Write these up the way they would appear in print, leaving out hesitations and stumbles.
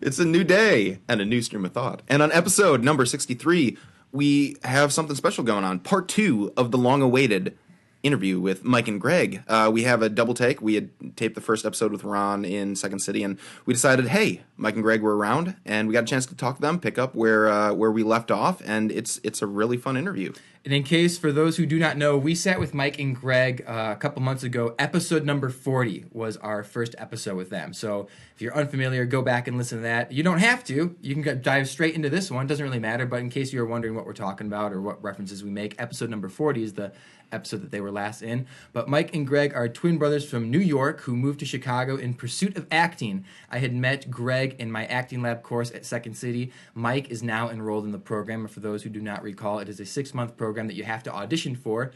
It's a new day and a new stream of thought. And on episode number 63, we have something special going on. Part 2 of the long-awaited interview with Mike and Greg. We have a double take. We had taped the first episode with Ron in Second City, and we decided, hey, Mike and Greg were around, and we got a chance to talk to them, pick up where we left off, and it's a really fun interview. And in case, for those who do not know, we sat with Mike and Greg a couple months ago. Episode number 40 was our first episode with them. So if you're unfamiliar, go back and listen to that. You don't have to. You can dive straight into this one. It doesn't really matter. But in case you're wondering what we're talking about or what references we make, episode number 40 is the episode that they were last in. But Mike and Greg are twin brothers from New York who moved to Chicago in pursuit of acting. I had met Greg in my acting lab course at Second City. Mike is now enrolled in the program. And for those who do not recall, it is a 6-month program that you have to audition for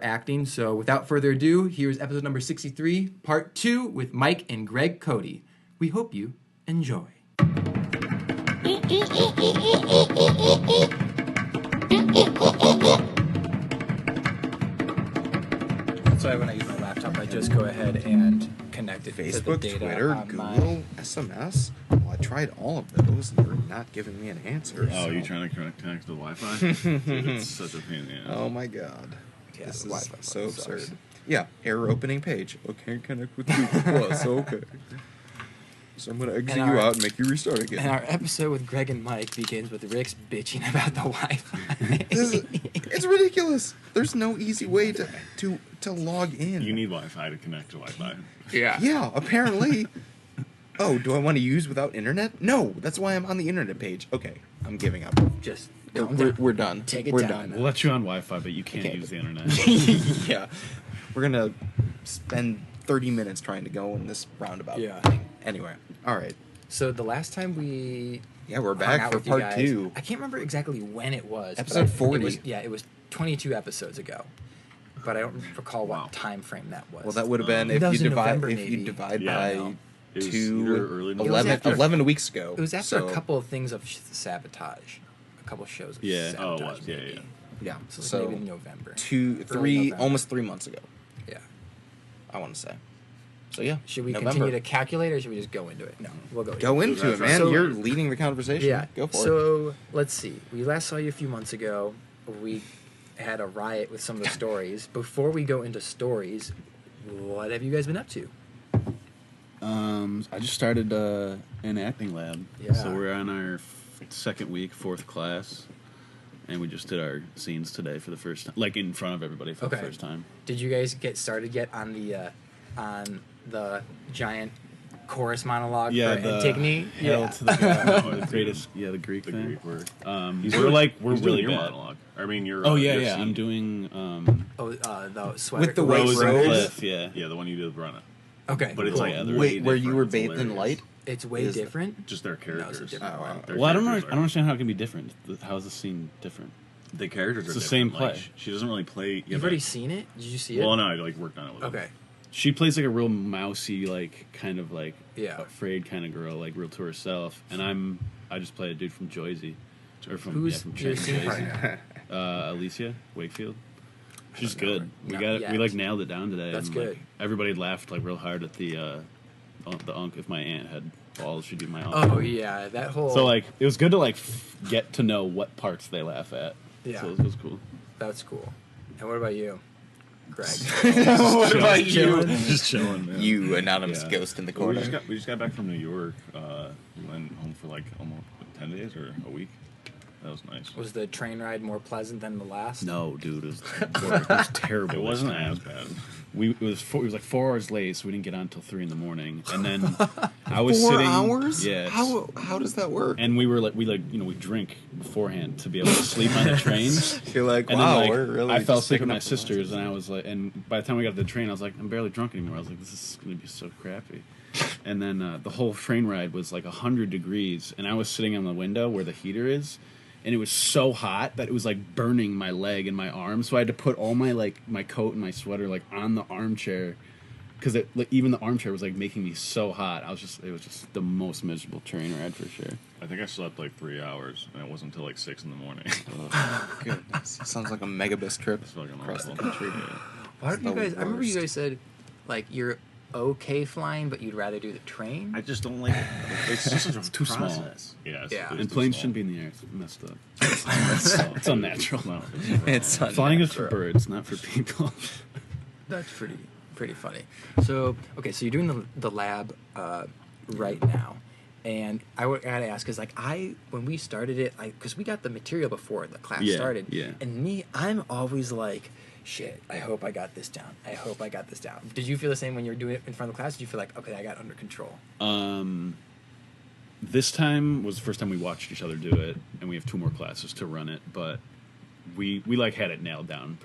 acting. So without further ado, here's episode number 63, part 2 with Mike and Greg Coady. We hope you enjoy. That's why when I use my laptop, I just go ahead and connect it to the Facebook, data Twitter, on Google, SMS. Well, I tried all of those, and they're not giving me an answer. Oh, so. you trying to connect to the Wi-Fi? Dude, it's such a pain in the ass. Oh my god. Yeah, This the is Wi-Fi so sucks. absurd. Yeah, error opening page. Okay, connect with Google Plus. Okay. So I'm gonna exit you out and make you restart again. And our episode with Greg and Mike begins with Rix bitching about the Wi-Fi. It's ridiculous. There's no easy way to log in. You need Wi-Fi to connect to Wi-Fi. Yeah. Yeah, apparently. Oh, do I want to use without internet? No, that's why I'm on the internet page. Okay, I'm giving up. Just We're done. Take it We're down. We'll let you on Wi-Fi, but you can't use the internet. Yeah. We're gonna spend 30 minutes trying to go in this roundabout thing. Anyway, all right. So the last time we We're hung back out for with you part guys, 2. I can't remember exactly when it was. but Episode 40. It was 22 episodes ago, but I don't recall what Wow. time frame that was. Well, that would have been That if was you in divide November, if you maybe. divide Yeah, by no. It was two either early November. 11, after- 11 weeks ago. It was after so, a couple of things of sabotage, a couple of shows of Yeah. sabotage. Oh, it was. Yeah, maybe. yeah. Yeah. So, So maybe in November. 2, Early 3, November. almost 3 months ago. Yeah. I want to say. So yeah. Should we November. continue to calculate, or should we just go into it? No, we'll go. Go into it, man? So- You're leading the conversation. Yeah. Go for it. So let's see. We last saw you a few months ago. We had a riot with some of the stories. Before we go into stories, what have you guys been up to? I just started an acting lab. Yeah. So we're on our second week, 4th class, and we just did our scenes today for the first time, like in front of everybody for the first time. Did you guys get started yet on the giant chorus monologue Yeah, for the Antigone? Hail to the god, the greatest, the Greek The thing. Greek word. We're He's really doing your bad. monologue. I mean, your Oh yeah, your yeah. scene. I'm doing The sweater With the Rose Rose Rose and Rose? Cliff. Yeah. Yeah, the one you did run it. Okay, But it's cool. like Yeah, they're way Wait, where you different. were It's bathed in hilarious. light? It's way Is- different. Just their characters. No, it's a different one. Their Well, I don't characters understand how it can be different. How is the scene different? The characters It's are the different. same Like, play. she doesn't really play. Yeah, You've but- already seen it? Did you see it? Well, no, I worked on it with Okay. She plays like a real mousy, like kind of like Yeah. afraid kind of girl, like real to herself. And I just play a dude from Joyzy, or from Who's from your Chevy scene Joyzy. partner? Alicia Wakefield. She's don't know good. her. We Not got we yet. like nailed it down today. That's and, good. Like, everybody laughed like real hard at the unk. If my aunt had balls, she'd be my aunt. Oh yeah, that whole. So like it was good to like get to know what parts they laugh at. Yeah. So it was cool. That's cool. And what about you, Greg? What about you? Chilling? Just chilling, man. You anonymous Yeah. ghost in the Well, corner. we just got back from New York. We went home for like almost 10 days or a week. That was nice. Was the train ride more pleasant than the last? No, dude, it was terrible. It wasn't this time. as bad. It was like 4 hours late, so we didn't get on until 3 a.m. And then I was 4 sitting. hours? Yeah. How does that work? And we drink beforehand to be able to sleep on the train. You're like, And wow, then, we're really. I fell just asleep picking with my up the sisters, and I was like, and by the time we got to the train, I was like, I'm barely drunk anymore. I was like, this is gonna be so crappy. And then the whole train ride was like 100 degrees, and I was sitting on the window where the heater is, and it was so hot that it was like burning my leg and my arm. So I had to put all my my coat and my sweater like on the armchair, because even the armchair was like making me so hot. It was just the most miserable train ride for sure. I think I slept like 3 hours, and it wasn't until like 6 in the morning. Goodness. Sounds like a megabus trip It's fucking across the awful. country. Yeah. Why don't you the guys? I remember you worst. guys said, like, you're okay flying, but you'd rather do the train? I just don't like it. It's just such a too small. process. Yeah, Yeah. And planes shouldn't be in the air. It's messed up. It's unnatural. No, It's Flying is for unnatural. birds, not for people. That's pretty funny. So okay, so you're doing the lab right now, and I gotta ask because like when we started it, because we got the material before the class Yeah, started, yeah. and I'm always like, shit, I hope I got this down. I hope I got this down. Did you feel the same when you were doing it in front of the class? Did you feel like, okay, I got it under control? This time was the first time we watched each other do it, and we have 2 more classes to run it. But we like had it nailed down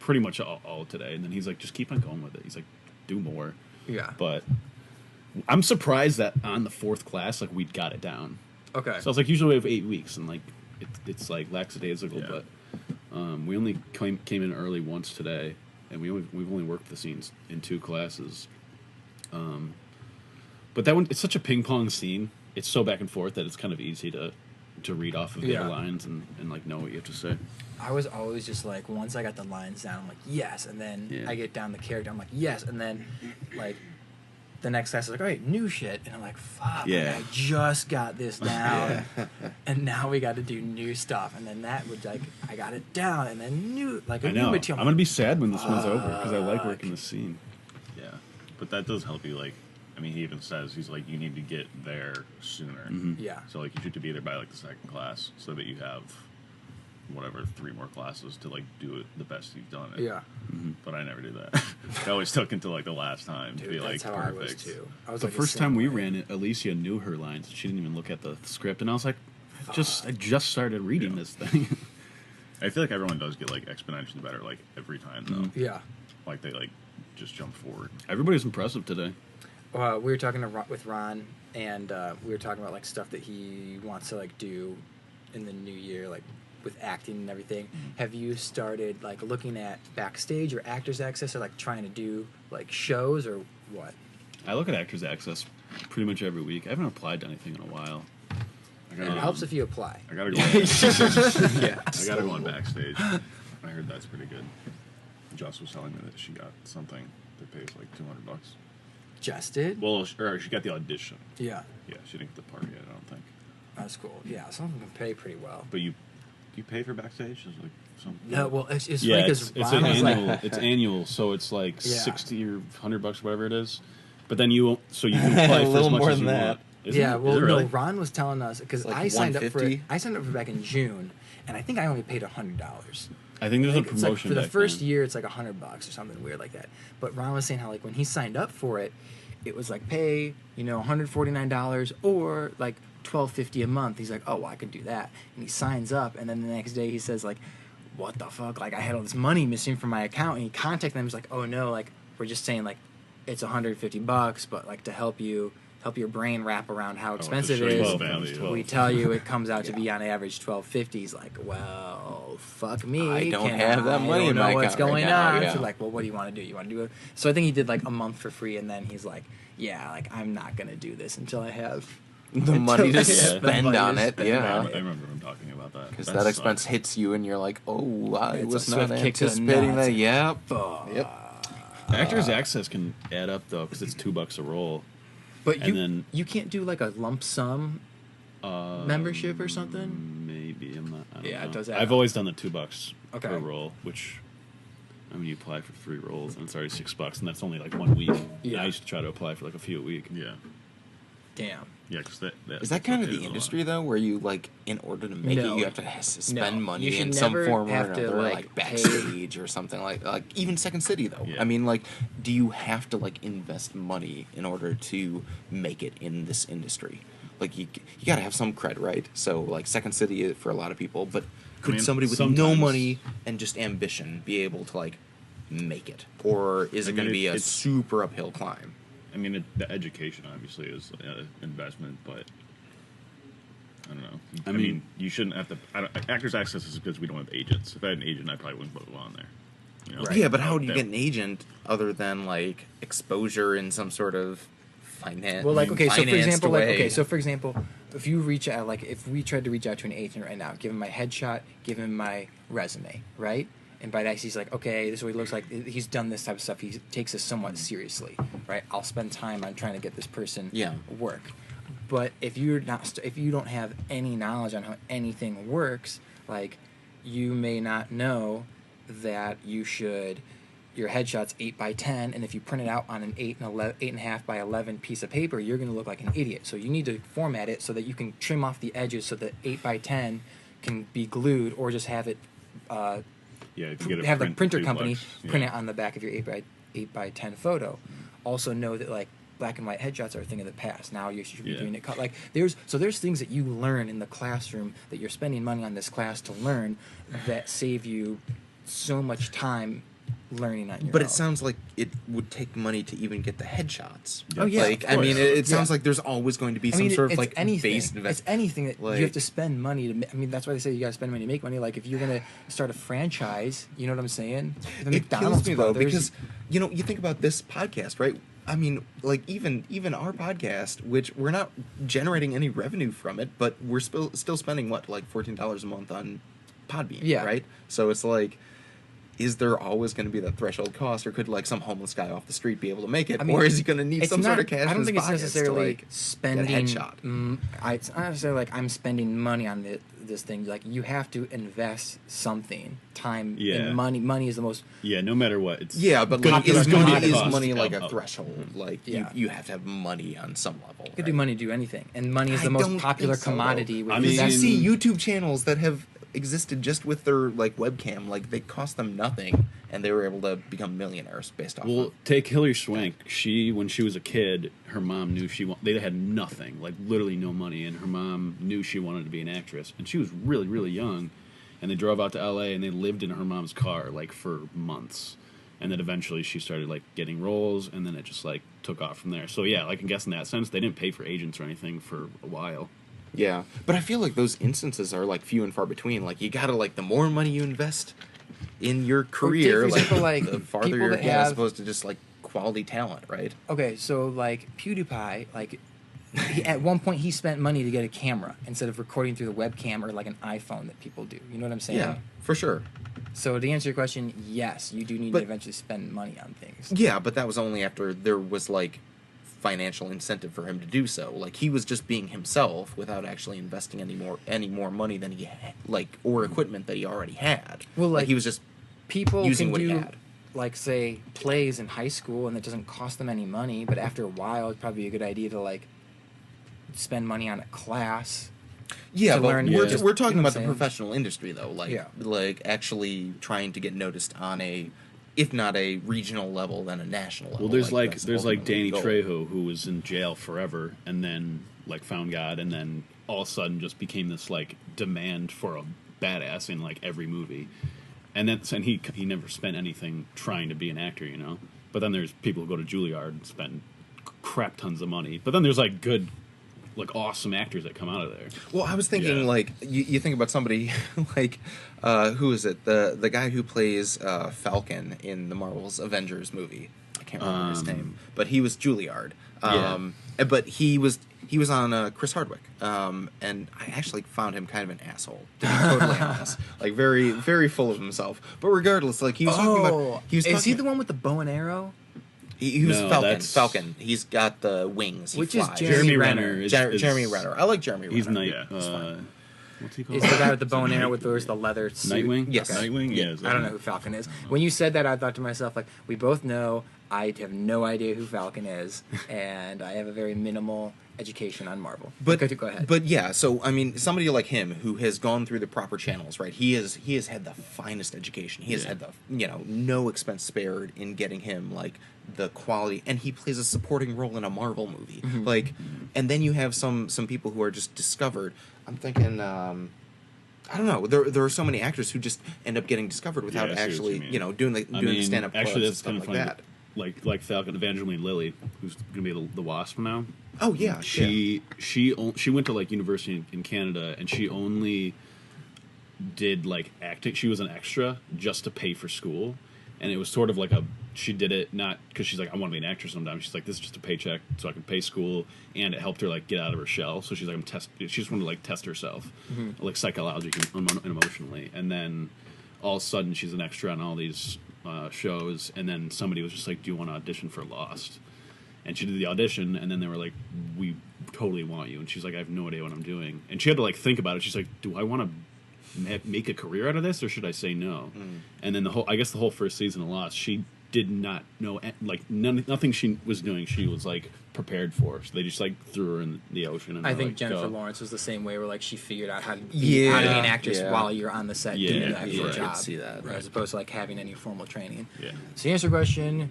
pretty much all today. And then he's like, just keep on going with it. He's like, do more. Yeah. But I'm surprised that on the 4th class, like, we got it down. Okay. So I was like, usually we have 8 weeks, and like it's like lackadaisical. Yeah. But we only came in early once today, and we've only worked the scenes in 2 classes. But that one, it's such a ping pong scene. It's so back and forth that it's kind of easy to read off of the lines and like know what you have to say. I was always just like, once I got the lines down, I'm like, yes, and then I get down the character, I'm like, yes, and then like the next class is like, all right, new shit, and I'm like, fuck, Yeah. I just got this down, and now we got to do new stuff, and then that would like, I got it down, and then new I new know. material. I'm gonna be sad when this one's over because I like working the scene. Yeah, but that does help you. Like, I mean, he even says he's like, you need to get there sooner. Yeah. So like, you should be there by like the 2nd class, so that you have whatever 3 more classes to like do it the best you've done it. Yeah. But I never do that. I always took until like the last time to Dude, be like that's how perfect. I was too. I was The like first same time we way. ran it, Alicia knew her lines. She didn't even look at the script, and I was like, I just started reading this thing. I feel like everyone does get like exponentially better like every time though. Yeah. Like they like just jump forward. Everybody's impressive today. We were talking with Ron, and we were talking about like stuff that he wants to like do in the new year, like with acting and everything. Have you started like looking at backstage or Actors Access, or like trying to do like shows or what? I look at Actors Access pretty much every week. I haven't applied to anything in a while. I It gotta, helps if you apply. I gotta go. Yeah. I gotta go on backstage. I heard that's pretty good. Joss was telling me that she got something that pays like $200. Just did? Well, or she got the audition. Yeah. Yeah, she didn't get the part yet. I don't think. That's cool. Yeah, some of them can pay pretty well. But you pay for backstage? Is like some. No, well, it's Yeah, funny it's because an Ron was annual. like, It's annual, so it's like Yeah. $60 or $100, whatever it is. But then you can apply A for little as much more as than you that. want. Isn't yeah, it? well, Is it really? no, Ron was telling us because Like I signed up for $150? back in June, and I think I only paid $100. I think there's a It's like promotion for the back first then. year, it's like $100 or something weird like that. But Ron was saying how like when he signed up for it, it was like pay $149 or like $12.50 a month. He's like, oh, well, I could do that, and he signs up, and then the next day he says like, what the fuck? Like I had all this money missing from my account, and he contacted them. He's like, oh no, like we're just saying like it's $150, but like to help your brain wrap around how expensive it is. 12. We tell you it comes out to be on average $12.50. He's like, well, fuck me. I don't Can have that money I don't in know my what's account right going now, on. yeah. So like, well, what do you want to do? You want to do it? So I think he did like a month for free, and then he's like, yeah, like I'm not gonna do this until I have The money to I have the spend money to on it, spend yeah. on I it. remember him talking about that. Because That that sucks. expense hits you, and you're like, "Oh, I It's a was swift not kick to the anticipating nuts. that." Yep. Fuck. Yep. Actors Access can add up though, because it's $2 a roll. But And you then- you can't do like a lump sum membership or something. Maybe I'm not. I don't Yeah, it know. does add I've up. always done the $2 Okay. per roll, which I mean, you apply for 3 rolls and it's already $6, and that's only like 1 week. Yeah. I used to try to apply for like a few a week. Yeah. Damn. Yeah, because Is that kind of the industry though, where you like, in order to make No. it, you have to spend No. money You should in some never form or have to, another, like, like pay- backstage or something like even Second City though. Yeah. I mean, like, do you have to like invest money in order to make it in this industry? Like, you got to have some cred, right? So like Second City for a lot of people, but could mean, somebody with no sometimes- money and just ambition be able to like make it, or is I it going to mean, be a it's- super uphill climb? I mean, the education obviously is investment, but I don't know. I mean- mean, you shouldn't have to. Actors Access is because we don't have agents. If I had an agent, I probably wouldn't put it on there. You know? Yeah, but how do you That- get an agent other than like exposure in some sort of finance? Well, like, okay, so for financed example, way? if you reach out, like, if we tried to reach out to an agent right now, give him my headshot, give him my resume, right? And by that, he's like, okay, this is what he looks like. He's done this type of stuff. He takes this somewhat seriously, right? I'll spend time on trying to get this person work. But if you don't have any knowledge on how anything works, like, you may not know that your headshot's 8x10, and if you print it out on an 8.5 by 11 piece of paper, you're going to look like an idiot. So you need to format it so that you can trim off the edges so that 8x10 can be glued, or just have it. Have the printer company print it on the back of your 8x10 photo. Also know that, like, black and white headshots are a thing of the past. Now you should be doing it. Like, there's things that you learn in the classroom that you're spending money on this class to learn that save you so much time learning on your But own. it sounds like it would take money to even get the headshots. Oh, yeah, Like, of I mean, course. it sounds like there's always going to be some sort of, like, base investment. It's anything that Like, you have to spend money to. I mean, that's why they say you got to spend money to make money. Like, if you're gonna start a franchise, you know what I'm saying? The it kills me though, brothers- because you think about this podcast, right? I mean, like, even our podcast, which we're not generating any revenue from it, but we're still spending what, like, $14 a month on Podbean, right? So it's like, is there always going to be that threshold cost, or could, like, some homeless guy off the street be able to make it, or is he going to need some sort of cash? I don't in his think it's pockets necessarily to, like, spending. get a headshot. It's not necessarily like I'm spending money on this thing. Like, you have to invest something, time, and money. Money is the most. Yeah, no matter what. It's But like, is money like a of- threshold? Like, you have to have money on some level. You could do money to do anything, and money is the most popular commodity. I mean, you see YouTube channels that have existed just with their, like, webcam, like, they cost them nothing, and they were able to become millionaires based off. Well, take Hilary Swank. When she was a kid, her mom knew they had nothing, like literally no money, and her mom knew she wanted to be an actress, and she was really, really young, and they drove out to L.A. and they lived in her mom's car, like, for months, and then eventually she started, like, getting roles, and then it just, like, took off from there. So yeah, like, I guess in that sense, they didn't pay for agents or anything for a while. Yeah, but I feel like those instances are, like, few and far between. Like, you gotta, like, the more money you invest in your career, for example, like, the farther people you're that getting, as have- opposed to just, like, quality talent, right? Okay, so, like, PewDiePie, like, at one point he spent money to get a camera instead of recording through the webcam or, like, an iPhone that people do. You know what I'm saying? Yeah, for sure. So to answer your question, yes, you do need to eventually spend money on things. Yeah, but that was only after there was, like, financial incentive for him to do so. Like, he was just being himself without actually investing any more money than he had, like, or equipment that he already had. Well, like, he was just people using can what he do, had. like, say, plays in high school, and it doesn't cost them any money, but after a while, it'd probably be a good idea to, like, spend money on a class. Yeah, to but learn we're just- talking you know about what the I'm saying? professional industry, though. Like, like, actually trying to get noticed on a, if not a regional level, then a national level. Well, there's that's like ultimately Danny the goal. Trejo, who was in jail forever and then, like, found God, and then all of a sudden just became this, like, demand for a badass in, like, every movie. And he never spent anything trying to be an actor, you know. But then there's people who go to Juilliard and spend crap tons of money. But then there's, like, good, like, awesome actors that come out of there. Well, I was thinking, like, you think about somebody like, who is it? The guy who plays Falcon in the Marvel's Avengers movie. I can't remember his name, but he was Juilliard. But he was on Chris Hardwick, and I actually found him kind of an asshole, to be totally honest. Like, very, very full of himself. But regardless, like, he was talking about. Is he the one with the bow and arrow? He was No, Falcon. that's- Falcon. He's got the wings. He Which is flies. Jeremy Renner. Jeremy Renner. I like Jeremy Renner. He's Night. Yeah, it's What's he called? Is the guy with the bow and arrow with the leather suit? Nightwing? Yes. Okay. Nightwing. Yeah. Yeah, I don't know who Falcon is. When you said that, I thought to myself, like, we both know I have no idea who Falcon is, and I have a very minimal education on Marvel. But go ahead. But yeah, so I mean, somebody like him who has gone through the proper channels, right? He has had the finest education. He has had the no expense spared in getting him, like, the quality, and he plays a supporting role in a Marvel movie. Like, and then you have some people who are just discovered. I'm thinking. I don't know. There are so many actors who just end up getting discovered without Yeah, I see what actually, you mean. doing the stand up clubs actually, and that's stuff kind of like funny. that. Like Falcon, Evangeline Lilly, who's going to be the Wasp now. Oh yeah, She went to, like, university in Canada, and she only did, like, acting. She was an extra just to pay for school, and it was sort of like she did it not because she's like, I want to be an actress sometime. She's like, this is just a paycheck so I can pay school, and it helped her, like, get out of her shell. So she's like, she just wanted to, like, test herself, like, psychologically and emotionally. And then all of a sudden she's an extra on all these shows, and then somebody was just like, "Do you want to audition for Lost?" And she did the audition, and then they were like, "We totally want you." And she's like, "I have no idea what I'm doing." And she had to like think about it. She's like, "Do I want to make a career out of this, or should I say no?" And then the whole first season of Lost, she did not know, like nothing she was doing. She was like prepared for. So they just like threw her in the ocean. And I they're think like, Jennifer "Go." Lawrence was the same way, where like she figured out how to be an actress while you're on the set doing the actual I job, see that. as opposed to like having any formal training. Yeah. So to answer your question,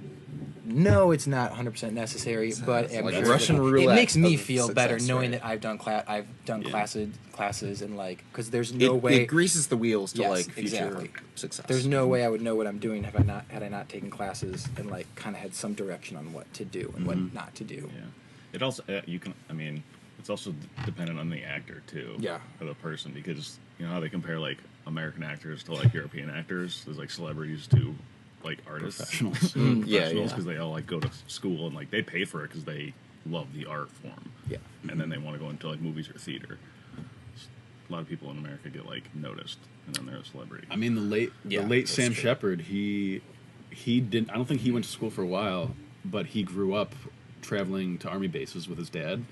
no, it's not 100% necessary, but like it Russian roulette makes me of feel better success, knowing right? that I've done classes and like, because there's It, no way it greases the wheels to Yes, like future exactly. success. there's no way I would know what I'm doing had I not taken classes and like kind of had some direction on what to do and what not to do. Yeah. It also you can. I mean, it's also dependent on the actor too. Yeah. Or the person, because you know how they compare like American actors to like European actors. There's like celebrities to like artists, Professionals. Yeah. because they all like go to school and like they pay for it because they love the art form. Yeah. And then they want to go into like movies or theater. A lot of people in America get like noticed, and then they're a celebrity. I mean, the late that's Sam true. Shepard, he didn't. I don't think he went to school for a while, but he grew up traveling to army bases with his dad.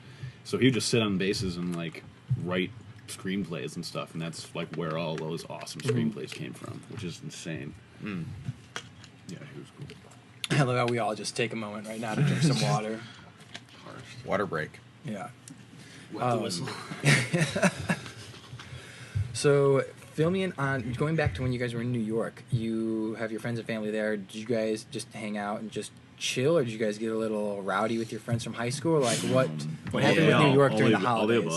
So he would just sit on bases and like write screenplays and stuff, and that's like where all those awesome screenplays came from, which is insane. Yeah, he was cool. I love how we all just take a moment right now to drink some water. Water break. Yeah. Wet the whistle. So filming on going back to when you guys were in New York, you have your friends and family there. Did you guys just hang out and just chill, or did you guys get a little rowdy with your friends from high school? Like what happened with New York during the holidays?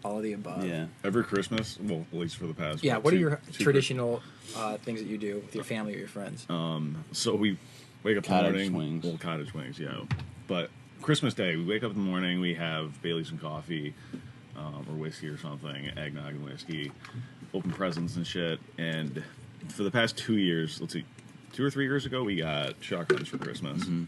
All of the above. Yeah. Every Christmas, well, at least for the past. Yeah. what, What are two- your two traditional things that you do with your family or your friends? So we wake up Cottage in the morning. wings. Well, cottage wings, yeah. But Christmas Day, we wake up in the morning. We have Bailey's and coffee, or whiskey or something, eggnog and whiskey. Open presents and shit. And for the past 2 years, let's see, 2 or 3 years ago, we got shotguns for Christmas. Then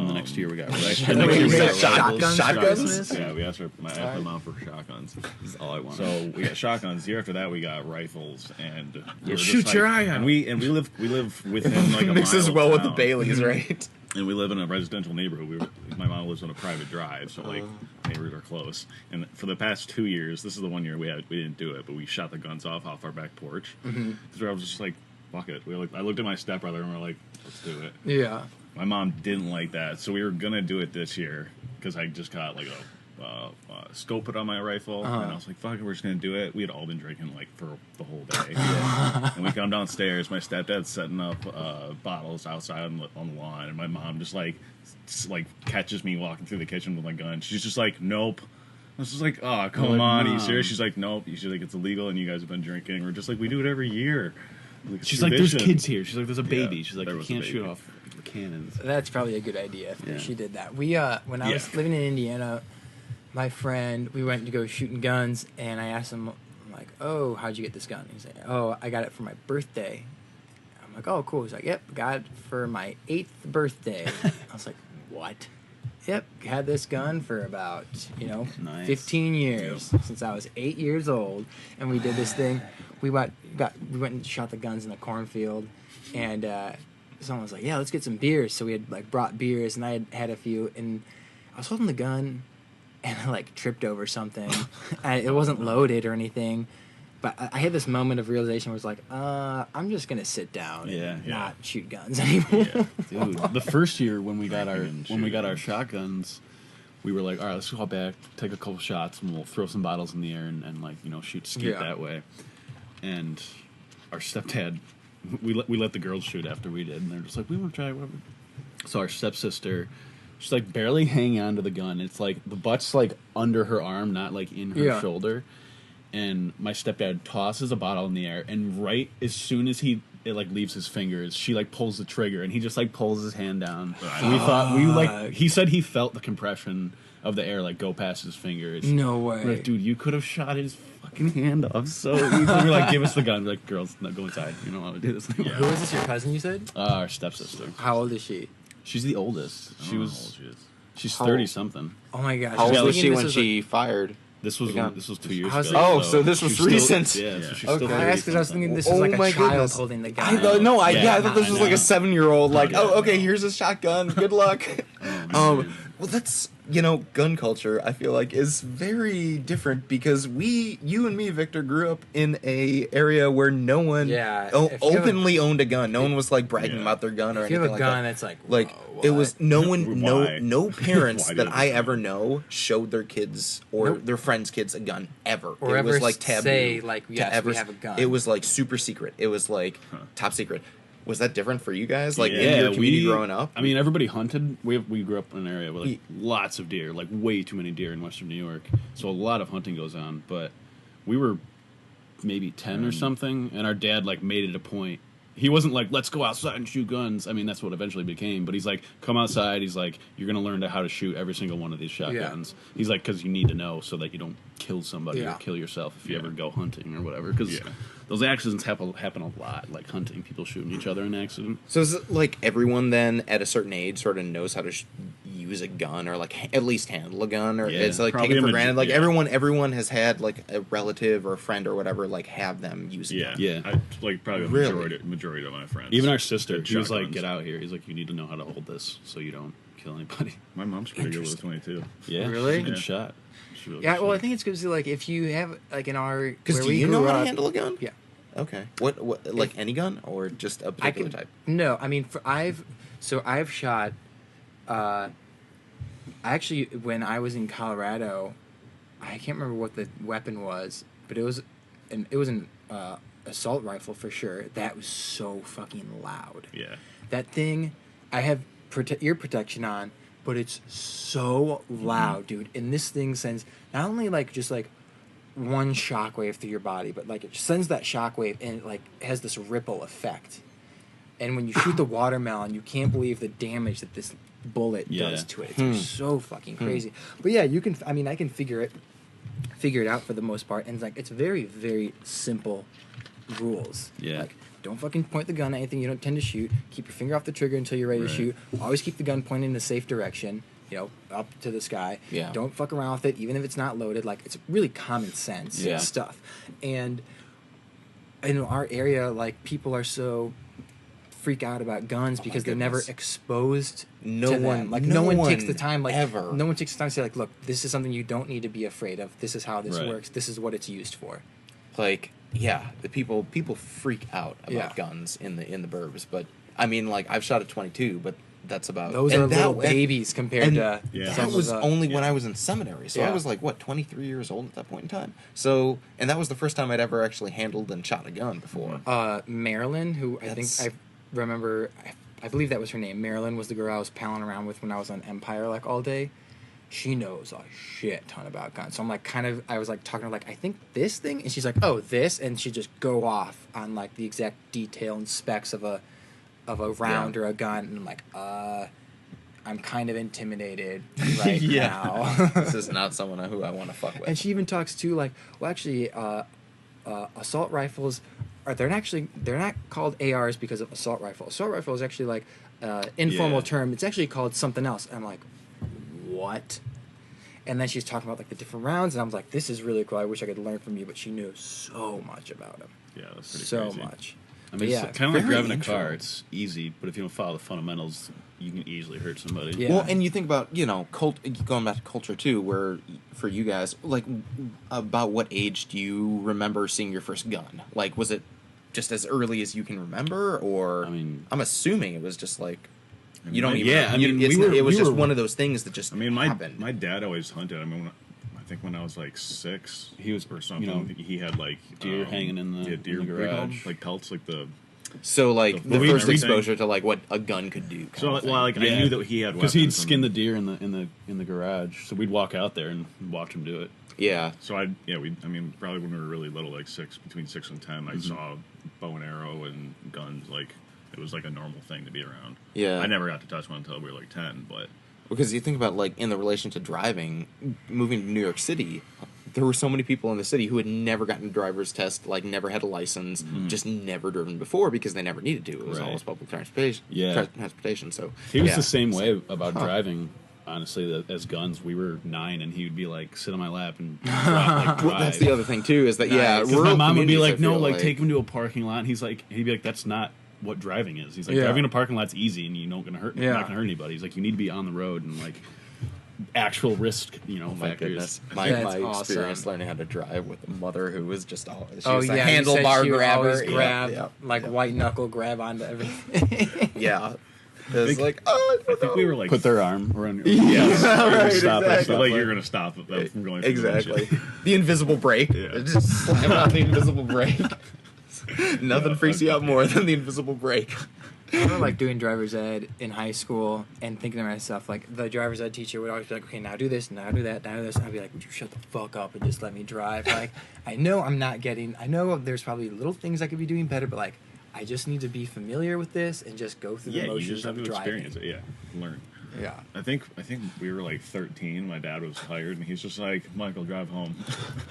the next year we got Next rifles. year we got Shotguns rifles. for Christmas? Yeah, we asked my mom for shotguns. This is all I want. So we got shotguns. The year after that, we got rifles, and we were just shoot your eye out. And we live within like a Mixes mile well of with the town. Baileys, right? And we live in a residential neighborhood. My mom lives on a private drive, so like neighbors are close. And for the past 2 years, this is the one year we didn't do it, but we shot the guns off our back porch. So I was just like, fuck it. I looked at my stepbrother and we're like, let's do it. Yeah. My mom didn't like that, so we were gonna do it this year because I just got like a scope put on my rifle, and I was like, "Fuck it, we're just gonna do it." We had all been drinking like for the whole day, and we come downstairs. My stepdad's setting up bottles outside on the lawn, and my mom just like catches me walking through the kitchen with my gun. She's just like, "Nope." I was just like, "Oh, come like, on, are you Mom. serious?" She's like, "Nope." She's like, "It's illegal, and you guys have been drinking." We're just like, "We do it every year." Like, it's She's like, "There's tradition. kids here." She's like, "There's a baby." Yeah, She's like, there "You was a can't shoot baby. off the cannons." That's probably a good idea if Yeah. she did that. We when I was living in Indiana, my friend, we went to go shooting guns, and I asked him, I'm like, "Oh, how'd you get this gun?" He's like, "Oh, I got it for my birthday." I'm like, "Oh, cool." He's like, "Yep, got it for my 8th birthday." I was like, "What?" Yep, had this gun for about Nice. 15 years since I was 8 years old, and we did this thing. We went and shot the guns in the cornfield, and someone was like, "Yeah, let's get some beers." So we had like brought beers, and I had a few, and I was holding the gun, and I like tripped over something. It wasn't loaded or anything, but I had this moment of realization where it's like, I'm just gonna sit down and Yeah. not shoot guns anymore. Dude, the first year when we got Drinking and our shotguns, we were like, all right, let's go back, take a couple shots, and we'll throw some bottles in the air and like shoot skeet Yeah. that way. And our stepdad, we let the girls shoot after we did, and they're just like, we want to try whatever. So our stepsister, she's like barely hanging on to the gun. It's like the butt's like under her arm, not like in her Yeah. shoulder. And my stepdad tosses a bottle in the air, and right as soon as it like leaves his fingers, she like pulls the trigger, and he just like pulls his hand down. And we thought he said he felt the compression of the air like go past his fingers. No way. We're like, dude, you could have shot his fucking hand off so easily. We're like, give us the gun. We're like, girls, no, go inside. You don't want to do this anymore. Who is this? Your cousin? You said? Our stepsister. How old is she? She's the oldest. I don't know how old she is. She's How 30 old? something. Oh my gosh. How I was old was thinking she this when was she fired? This was gun. 2 years How's ago. it- Oh, so this was she's recent. Still, yeah, Yeah. so she's Okay. still I asked because I was thinking this was like a child holding the gun. I thought, no, I Yeah, thought this was like no. a 7-year-old. Like, Yeah, oh, okay, no. here's a shotgun. Good luck. man. Well, that's gun culture. I feel like is very different because you and me, Victor, grew up in a area where no one Yeah, if you have a- openly owned a gun. No one was like bragging Yeah. about their gun or If you anything have a like gun, that. it's like, Like whoa, it was what? no one, Why? no parents Why that do I you- ever know showed their kids or Nope. their friends' kids a gun ever. Or it was ever like taboo. say, like, to yes, ever we have a gun. It was like super secret. It was like top secret. Was that different for you guys? Like in Yeah, your community growing up? I mean, everybody hunted. We grew up in an area with like lots of deer, like way too many deer in Western New York. So a lot of hunting goes on. But we were maybe 10 or something, and our dad like made it a point. He wasn't like, let's go outside and shoot guns. I mean, that's what eventually became. But he's like, come outside. He's like, you're going to learn how to shoot every single one of these shotguns. He's like, because you need to know so that you don't kill somebody Yeah. or kill yourself if you ever go hunting or whatever. Because those accidents happen a lot, like hunting, people shooting each other in accident. So is it like everyone then at a certain age sort of knows how to use a gun or like at least handle a gun or Yeah, it's like probably taken a for maj- granted? Like yeah. everyone has had like a relative or a friend or whatever like have them use a Yeah, gun. Yeah. I, like probably the Really? majority of my friends. Even our sister, had she was like, shotguns. get out here. He's like, you need to know how to hold this so you don't kill anybody. My mom's pretty good with a 22. Yeah. Really? She's a good Yeah. shot. She's really Yeah, good well, I shot. think it's because like if you have like in our Because where do we you know grew how to up- handle a gun? Yeah. Okay. What like any gun or just a I particular could type? no. I mean, I've shot. Actually, when I was in Colorado, I can't remember what the weapon was, but it was an assault rifle for sure. That was so fucking loud. Yeah. That thing, I have ear protection on, but it's so loud, dude. And this thing sends not only like just like one shockwave through your body, but like it sends that shockwave and it like has this ripple effect. And when you shoot the watermelon, you can't believe the damage that this bullet does to it. It's so fucking crazy. But yeah, you can. I mean, I can figure it out for the most part, and it's like it's very, very simple rules. Yeah. Like, don't fucking point the gun at anything you don't tend to shoot. Keep your finger off the trigger until you're ready to Right. shoot. Always keep the gun pointed in a safe direction. Up to the sky. Yeah. Don't fuck around with it, even if it's not loaded. Like, it's really common sense Yeah. stuff. And in our area, like, people are so freak out about guns because they're never goodness. exposed No to one- them. Like, no no one takes one the time, like, ever. no one takes the time to say, like, look, this is something you don't need to be afraid of. This is how this Right. works. This is what it's used for. Like the people freak out about Yeah. guns in the burbs, but I mean like I've shot a 22, but that's about Those and are little and- babies compared and to Yeah. some that was of the, only when I was in seminary, so I Yeah. was like 23 years old at that point in time. So and that was the first time I'd ever actually handled and shot a gun before. Marilyn, who I think That's- I remember, I believe that was her name. Marilyn was the girl I was palling around with when I was on Empire like all day. She knows a shit ton about guns. So I'm like, I was like talking to her like, I think this thing, and she's like, oh, this, and she just go off on like the exact detail and specs of a round or a gun, and I'm like, I'm kind of intimidated right now. This is not someone who I want to fuck with. And she even talks to like, well, actually, assault rifles they're not called ARs because of assault rifle. Assault rifle is actually like informal Yeah. term. It's actually called something else. And I'm like, what? And then she's talking about like the different rounds, and I was like, this is really cool. I wish I could learn from you, but she knew so much about them, Yeah, that's pretty so crazy. much. I mean, But yeah, it's kind of like very driving a intro. car. It's easy, but if you don't follow the fundamentals, you can easily hurt somebody. Yeah. Well, and you think about going back to culture too, where for you guys, like, about what age do you remember seeing your first gun? Like, was it just as early as you can remember, or I mean- I'm assuming it was just like you don't my- even. yeah, I mean, it was we just were- one of those things that just I mean, happened. my dad always hunted. I mean, I think when I was like 6, He was, or something. you know, he had like deer hanging in the- deer in the what do you call them? garage. like pelts, like the. So like The the weight and first everything. exposure to like what a gun could do. So of thing. well, like I Yeah. knew that he had because he'd weapons skin and- the deer in the garage. So we'd walk out there and watch him do it. yeah, So I mean probably when we were really little, like between 6 and 10, I saw bow and arrow and guns. Like it was like a normal thing to be around. Yeah. I never got to touch one until we were like 10, but because you think about like in the relation to driving, moving to New York City, there were so many people in the city who had never gotten a driver's test, like never had a license, just never driven before because they never needed to. It was Right. always public transportation. Yeah. Transportation. So He was yeah. the same way about driving. honestly, as guns, we were 9, and he would be like, sit on my lap and drive. Well, that's the other thing too, is that Because rural my mom would be communities, like, I no, feel like take him to a parking lot. And he'd be like, that's not what driving is. He's like, driving in a parking lot's easy, and you're not gonna hurt anybody. He's like, you need to be on the road and like actual risk, My factors. goodness, my That's experience awesome. learning how to drive with a mother who was just all she Oh was a yeah, you said handlebar she would grabber. always grab Yeah. white knuckle grab onto everything. Yeah. It was like, oh, I think we were like Put their arm around your yes, right, stop it. exactly. like you're gonna stop them from going through the exactly. windshield. The invisible brake. Yeah. Just slam on the invisible brake. Nothing freaks you out more than the invisible brake. I remember like doing driver's ed in high school and thinking to myself, like the driver's ed teacher would always be like, okay, now do this, now do that, now do this. And I'd be like, would you shut the fuck up and just let me drive? Like, I know there's probably little things I could be doing better, but like, I just need to be familiar with this and just go through the You motions just have of to driving. experience it. Yeah, learn. Yeah. I think we were like 13. My dad was tired, and he's just like, "Michael, drive home."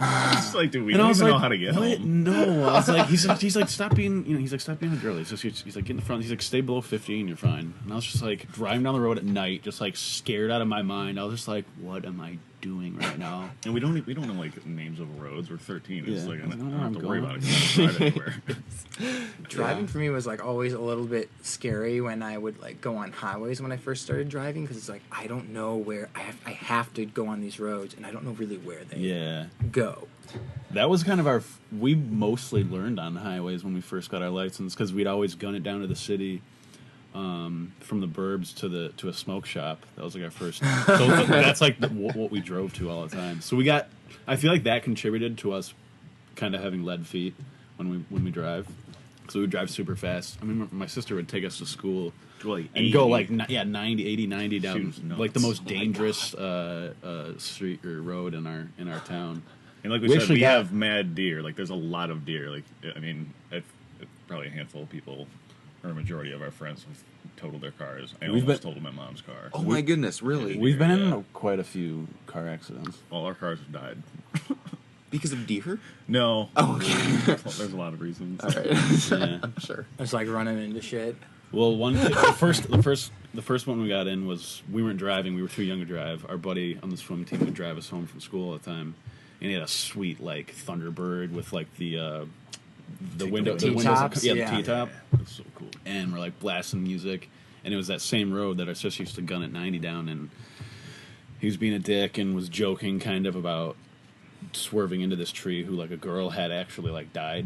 It's like, dude, we And I don't was even like, know how to get what? home. No, I was like, he's like, stop being, he's like, stop being a girl. He's like, get in the front. He's like, stay below 50 and you're fine. And I was just like, driving down the road at night, just like scared out of my mind. I was just like, what am I doing right now? And we don't know like names of roads. We're 13. It's Yeah. like I I don't don't know where have I'm to worry going. about it 'cause I don't drive anywhere. Driving for me was like always a little bit scary when I would like go on highways when I first started driving, because it's like I don't know where I have to go on these roads and I don't know really where they Yeah. go. That was kind of we mostly learned on highways when we first got our license, because we'd always gun it down to the city, from the burbs to a smoke shop. That was like our first. So that's like what we drove to all the time. So I feel like that contributed to us kind of having lead feet when we drive. So we would drive super fast. I mean, my sister would take us to school Like and go like 90, 80, 90 down Shoot, nuts. like the most dangerous street or road in our town. And like we We said, actually we got- have mad deer. Like there's a lot of deer. Like I mean, probably a handful of people, or a majority of our friends, have totaled their cars. I We've almost been- totaled my mom's car. Oh my goodness, really? We've been Yeah. in quite a few car accidents. All our cars have died. Because of deer? No. Oh, okay. There's a lot of reasons. All right. Yeah. I'm sure. It's like running into shit. Well, the first one we got in was we weren't driving. We were too young to drive. Our buddy on the swim team would drive us home from school all the time, and he had a sweet like Thunderbird with like the window, the T-tops? windows, yeah, Yeah. the T-top. That's so cool. And we're like blasting music, and it was that same road that our sister used to gun at 90 down, and he was being a dick and was joking kind of about swerving into this tree who like a girl had actually like died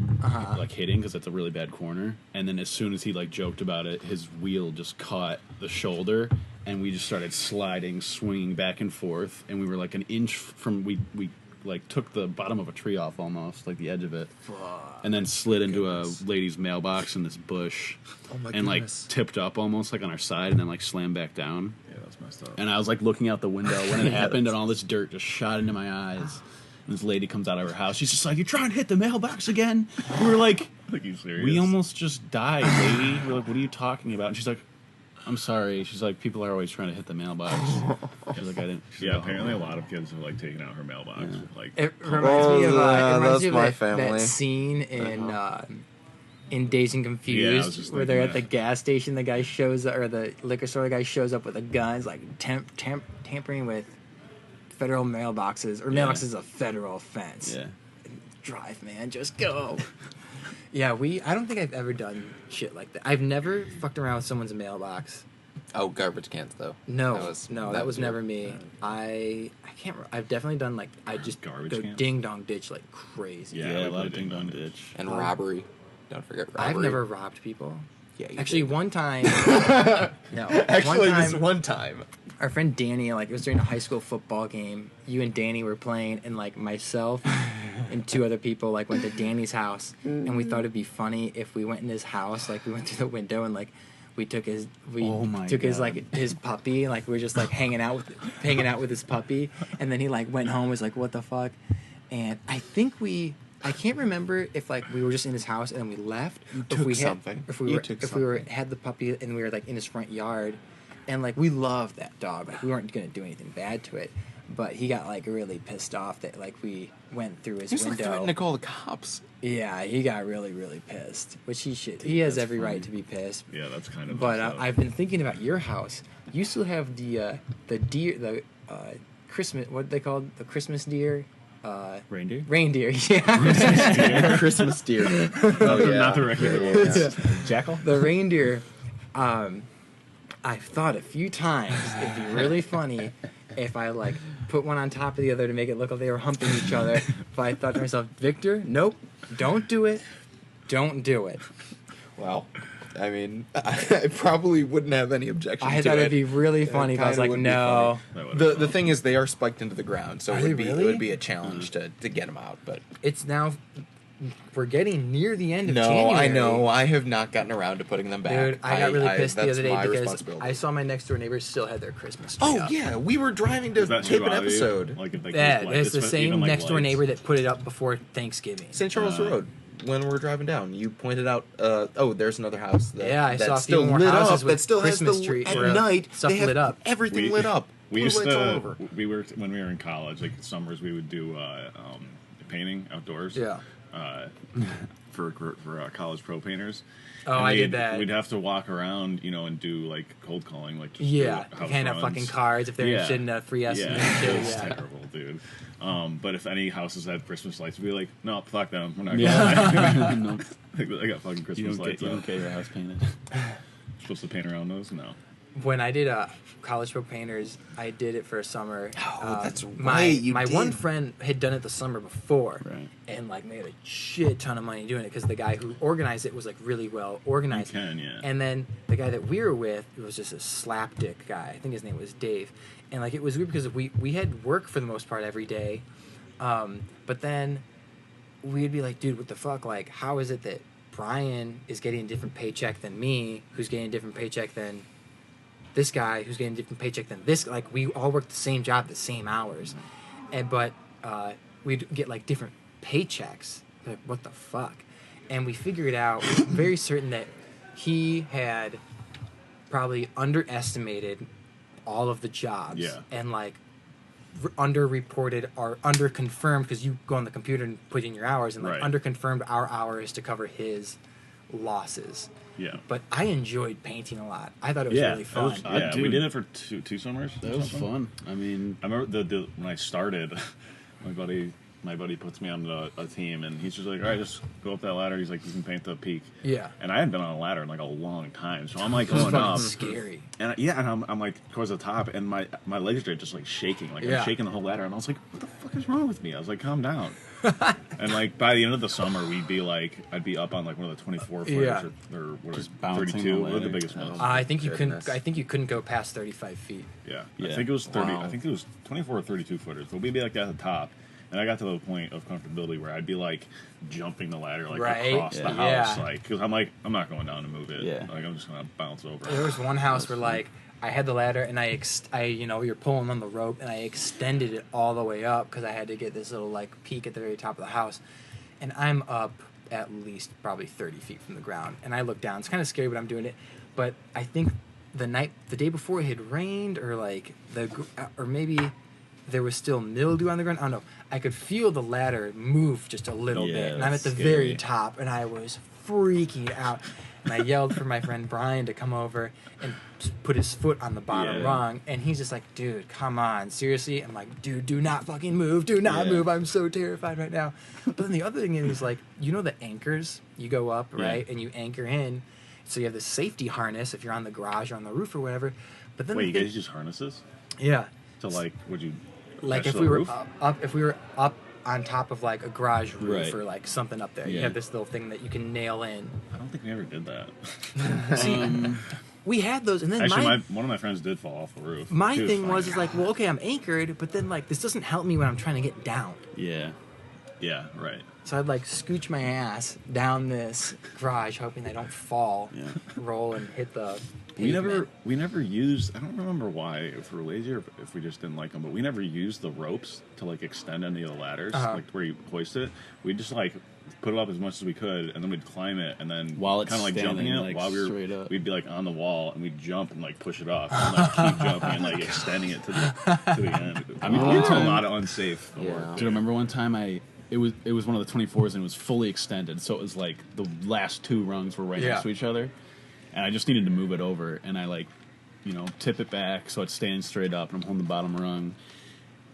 like hitting, because it's a really bad corner. And then as soon as he like joked about it, his wheel just caught the shoulder and we just started sliding, swinging back and forth, and we were like an inch from we like took the bottom of a tree off almost, like the edge of it, and then slid into a lady's mailbox in this bush, Oh my and like goodness. tipped up almost like on our side, and then like slammed back down. Yeah, that's messed up. And I was like looking out the window when it happened, and all this dirt just shot into my eyes. And this lady comes out of her house. She's just like, "You're trying to hit the mailbox again?" And we were like, Like, you serious? "We almost just died, lady." We're like, "What are you talking about?" And she's like, "I'm sorry." She's like, "People are always trying to hit the mailbox." She's like, "I didn't." She's Yeah, like, apparently a lot of kids have like taken out her mailbox. Yeah. Like, It reminds me of, that's my that family. scene in Dazed and Yeah, I was Confused, just where they're thinking at the gas station. The guy shows up, or the liquor store guy shows up with a gun. He's like tampering with federal mailboxes, or mailboxes is a federal offense. Yeah. Drive, man, just go. Yeah, I don't think I've ever done shit like that. I've never fucked around with someone's mailbox. Oh, garbage cans, though. No, That was you. never me. I can't. I've definitely done like I just Garbage go cans? ding dong ditch like crazy. Yeah, Yeah, we a lot played of ding dong ding dong ditch. And robbery. Don't forget robbery. I've never robbed people. Yeah, you Actually, did. one time. No, Actually, one this time, one time. our friend Danny, like it was during a high school football game. You and Danny were playing, and like myself and two other people like went to Danny's house, and we thought it'd be funny if we went in his house, like we went through the window and like we took his Oh my his God. like his puppy, like we were just like hanging out with his puppy, and then he like went home, was like, what the fuck, and I can't remember if like we were just in his house and then we left. You or if we took had, something. If we You were took if we were something. had the puppy and we were like in his front yard, and like we loved that dog. Like we weren't gonna do anything bad to it, But he got like really pissed off that like we went through his He was like window. threatening to call the cops. Yeah, he got really, really pissed. Which he should. He has that's every funny. right to be pissed. Yeah, that's kind of. But messed up. I've been thinking about your house. You still have the deer, the Christmas. What they called the Christmas deer. Reindeer? Reindeer. Yeah. Christmas deer. Oh yeah. Not the regular ones. Yeah. Jackal? The reindeer. I've thought a few times it'd be really funny if I like put one on top of the other to make it look like they were humping each other. But I thought to myself, Victor, nope, don't do it. Don't do it. Well, I mean, I probably wouldn't have any objection I to thought it. it'd be really funny if I was kinda like, would be no. That would've The been thing is, they are spiked into the ground, so Are it they would be really? it would be a challenge to get them out. But It's now. We're getting near the end of no, January. I know I have not gotten around to putting them back. Dude, I got really pissed the that's other day my because responsibility. I saw my next door neighbors still had their Christmas tree Oh up. yeah, we were driving to Is that tape too an obvious? episode. Like, if they Yeah, like, it's the even, same like, next door lights. neighbor that put it up before Thanksgiving. St. Charles Road. When we're driving down, you pointed out. There's another house. That, Yeah, I that's saw a few still more lit houses up. with That still Christmas has the tree at or, night. stuff they have lit up. Everything lit up. We Blue used lights all to. over. We were when we were in college. Like summers, we would do painting outdoors. Yeah. For college pro painters. Oh, And I did we'd- that. We'd have to walk around, and do like cold calling, like just Yeah, do house hand out runs. fucking cards if they're interested in a free estimate. Yeah, too, it was yeah. terrible, dude. But if any houses had Christmas lights, we'd be like, no, fuck them. We're not Yeah. going. I got fucking You Christmas don't, lights you up. don't get your house painted. Supposed to paint around those? No. When I did college pro painters, I did it for a summer. Oh, that's my right, you my did. one friend had done it the summer before, Right. and like made a shit ton of money doing it because the guy who organized it was like really well organized. You can, yeah. And then the guy that we were with was just a slapdick guy. I think his name was Dave, and like it was weird because we had work for the most part every day, but then we'd be like, dude, what the fuck? Like, how is it that Brian is getting a different paycheck than me, who's getting a different paycheck than this guy, who's getting a different paycheck than this? Like, we all work the same job, the same hours, but we'd get like different paychecks. Like, what the fuck? And we figured out very certain that he had probably underestimated all of the jobs Yeah. and like underreported or underconfirmed, because you go on the computer and put in your hours, and like Right. underconfirmed our hours to cover his losses. Yeah. But I enjoyed painting a lot. I thought it was Yeah, really it fun. was- Yeah, we dude. did it for two summers. or That was something. fun. I mean, I remember the when I started, my buddy puts me on a team, and he's just like, all right, just go up that ladder. He's like, you can paint the peak. Yeah. And I hadn't been on a ladder in like a long time, so I'm like It was going fucking up, scary. and I'm like towards the top, and my legs are just like shaking, like Yeah. I'm shaking the whole ladder, and I was like, what the fuck is wrong with me? I was like, calm down. And like by the end of the summer, I'd be up on like one of the 24 footers Yeah. or what Just is bouncing 32, the what are the ladder. biggest ones? I think you Goodness. couldn't. I think you couldn't go past 35 feet. Yeah, Yeah. I think it was 30. Wow. I think it was 24 or 32 footers. But we'd be like at the top, and I got to the point of comfortability where I'd be like jumping the ladder like Right. across the Yeah. house, like because I'm like I'm not going down to move it. Yeah. Like I'm just gonna bounce over. There was one house where like I had the ladder and you're pulling on the rope, and I extended it all the way up because I had to get this little like peak at the very top of the house, and I'm up at least probably 30 feet from the ground, and I look down. It's kind of scary, but I'm doing it. But I think the day before it had rained, or like or maybe there was still mildew on the ground. I don't know. I could feel the ladder move just a little Yeah, bit, and I'm at that's the very scary. top, and I was freaking out. And I yelled for my friend Brian to come over and put his foot on the bottom Yeah. rung, and he's just like, dude, come on, seriously? I'm like, dude, do not fucking move, do not Yeah. move, I'm so terrified right now. But then the other thing is, like, you know the anchors? You go up, Yeah. right, and you anchor in, so you have this safety harness if you're on the garage or on the roof or whatever. But then Wait, the you thing- guys use harnesses yeah, to like? Would you like attach if to we the were roof? if we were up on top of like a garage roof Right. or like something up there, you Yeah. have this little thing that you can nail in. I don't think we ever did that. We had those, and then Actually, my one of my friends did fall off the roof. My He thing fine. was, is like, well, okay, I'm anchored, but then like this doesn't help me when I'm trying to get down. yeah. yeah, right. So I'd like scooch my ass down this garage, hoping I don't fall, Yeah. roll and hit the We pavement. never used. I don't remember why, if we were lazy or if we just didn't like them. But we never used the ropes to like extend any of the ladders, like where you hoist it. We just like put it up as much as we could, and then we'd climb it, and then While it's kind of like jumping standing, it like, while we straight were. up. We'd be like on the wall, and we'd jump and like push it off, and like keep jumping and like extending it to the end. I mean, we one did a time- lot of unsafe Yeah. work. Do you remember one time it was one of the 24s and it was fully extended, so it was like the last two rungs were right Yeah. next to each other, and I just needed to move it over, and I like, tip it back so it's standing straight up, and I'm holding the bottom rung,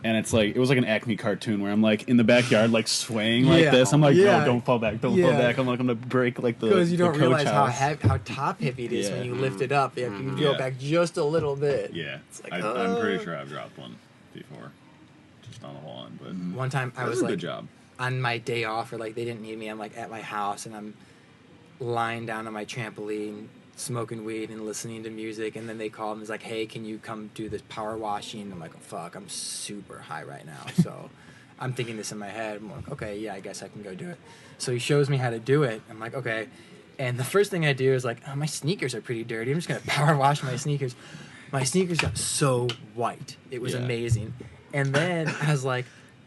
and it's like it was like an Acme cartoon where I'm like in the backyard like swaying like Yeah. this. I'm like, Yeah. no, don't fall back, don't Yeah. fall back. I'm like, I'm gonna break like the Because you don't the realize coach how house. how top heavy it is Yeah. when you lift it up. Yeah, you go Yeah. back just a little bit. Yeah, like, I'm pretty sure I've dropped one before, just on a lawn. But One time I that was was a like good job. on my day off, or like they didn't need me. I'm like at my house and I'm lying down on my trampoline, smoking weed and listening to music. And then they called and was like, "Hey, can you come do this power washing?" I'm like, "Oh, fuck, I'm super high right now." So I'm thinking this in my head. I'm like, "Okay, yeah, I guess I can go do it." So he shows me how to do it. I'm like, "Okay." And the first thing I do is like, "Oh, my sneakers are pretty dirty. I'm just gonna power wash my sneakers." My sneakers got so white. It was Yeah. amazing. And then I was like,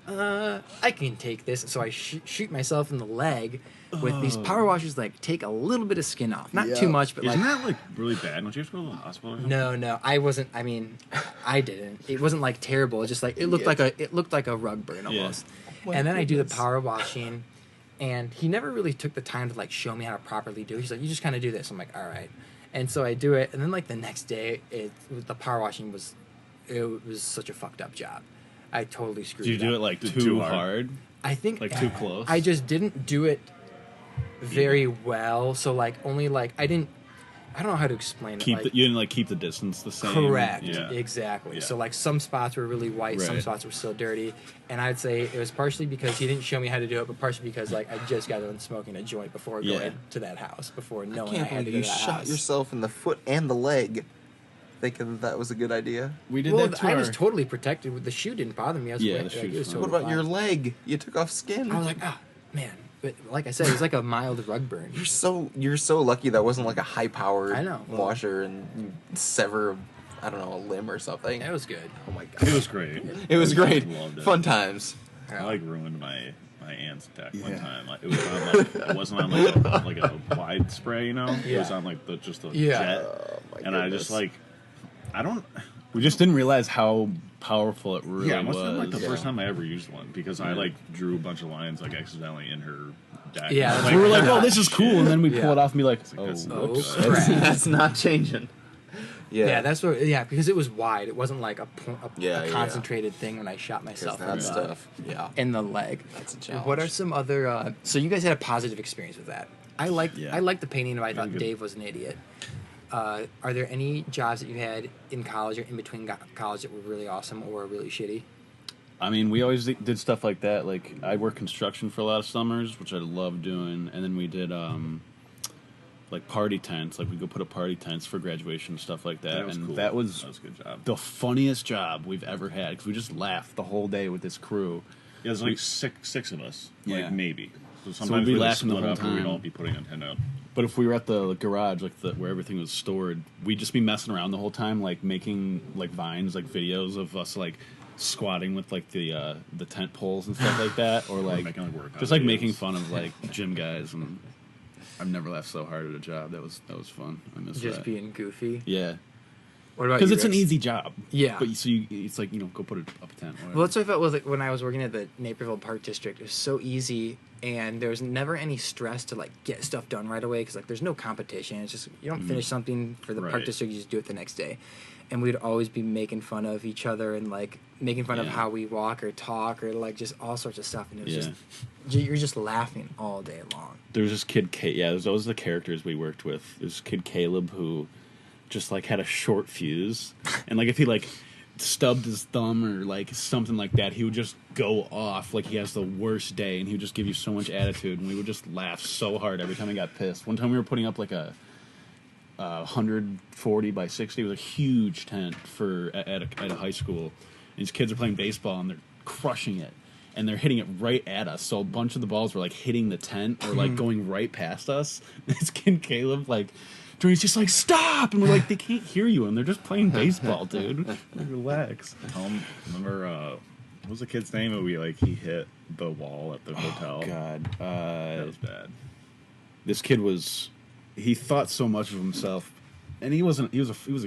I can take this. So I shoot myself in the leg with these power washers. Like, take a little bit of skin off, not too much, but Isn't like. that like really bad? Don't you have to go to the hospital? Or something? No, I wasn't. I mean, I didn't. It wasn't like terrible. It just like it looked like a rug burn almost. My And then I do the goodness. power washing, and he never really took the time to like show me how to properly do it. He's like, "You just kind of do this." I'm like, "All right," and so I do it. And then like the next day, the power washing was such a fucked up job. I totally screwed. Did you do up. it like Too too hard? hard? I think Like too close? I just didn't do it very well. So like only like I don't know how to explain it. You Like, didn't like keep the distance the same. correct. Yeah. Exactly. Yeah. So like some spots were really white, some Right. spots were still dirty, and I'd say it was partially because he didn't show me how to do it, but partially because like I just got done smoking a joint before Yeah. going to that house, before I knowing I, can't had to believe go you to that shot house. yourself in the foot and the leg, thinking that was a good idea. We did Well, that to I our... was totally protected. With the shoe didn't bother me. I was Yeah, way- the shoe like, it was was totally What about fine. your leg? You took off skin. I was like, oh man, but like I said, it was like a mild rug burn. You're so lucky that wasn't like a high powered I know. washer and you sever I don't know, a limb or something. It was good. Oh my god. It was great. It was great. Loved it. Fun times. I like ruined my aunt's deck one Yeah. time. Like, it was on like it wasn't on like a wide spray, you know. It was Yeah. on like just a Yeah. jet, Oh my and I just goodness. like I don't. We just didn't realize how powerful it really Yeah, it was. must have been like the Yeah. first time I ever used one because I like drew a bunch of lines like accidentally in her deck. Yeah, And I was that's We were like, "Oh, this is cool," and then we Yeah. pull it off and be like, like, "Oh, that's not whoops." good. crap. That's not changing. Yeah, that's what. Yeah, because it was wide. It wasn't like a Yeah, yeah. concentrated thing when I shot Because myself that stuff. Yeah. in the leg. That's a challenge. What are some other? So you guys had a positive experience with that. I liked Yeah. I liked the painting, and I thought good. Dave was an idiot. Are there any jobs that you had in college or in between college that were really awesome or really shitty? I mean, we always did stuff like that. Like, I worked construction for a lot of summers, which I loved doing, and then we did like party tents. Like, we'd go put up party tents for graduation and stuff like that. That was and cool. that was a good job. the funniest job we've ever had because we just laughed the whole day with this crew. Yeah, there's like six of us, Yeah. like maybe. So we'd sometimes be we'd laughing the split whole up and we'd time. all be putting a tent up. But if we were at the garage, like where everything was stored, we'd just be messing around the whole time, like making like vines, like videos of us like squatting with like the tent poles and stuff like that, or like making, like, workout just like videos. making fun of like gym guys. And I've never laughed so hard at a job. That was fun. I miss Just that. being goofy. Yeah, What about because you, it's an Rex? easy job. Yeah. but it's like go put it up a tent. Whatever. Well, that's what I felt was like when I was working at the Naperville Park District. It was so easy, and there was never any stress to like get stuff done right away because like there's no competition. It's just you don't finish something for the Park Right. District, you just do it the next day. And we'd always be making fun of each other and like making fun of Yeah. how we walk or talk or like just all sorts of stuff. And it was Yeah. just you're just laughing all day long. There was this kid, there's always the characters we worked with. There's kid Caleb who just like had a short fuse, and like if he like stubbed his thumb or like something like that, he would just go off like he has the worst day, and he would just give you so much attitude, and we would just laugh so hard every time he got pissed. One time we were putting up like a 140 by 60. It was a huge tent at a high school. And these kids are playing baseball and they're crushing it. and they're hitting it right at us. So a bunch of the balls were like hitting the tent or like going right past us. This kid Caleb, like, he's just like, stop, and we're like, they can't hear you, and they're just playing baseball, dude. Relax. Remember what was the kid's name? He hit the wall at the hotel. God, That was bad. this kid he thought so much of himself, and he was a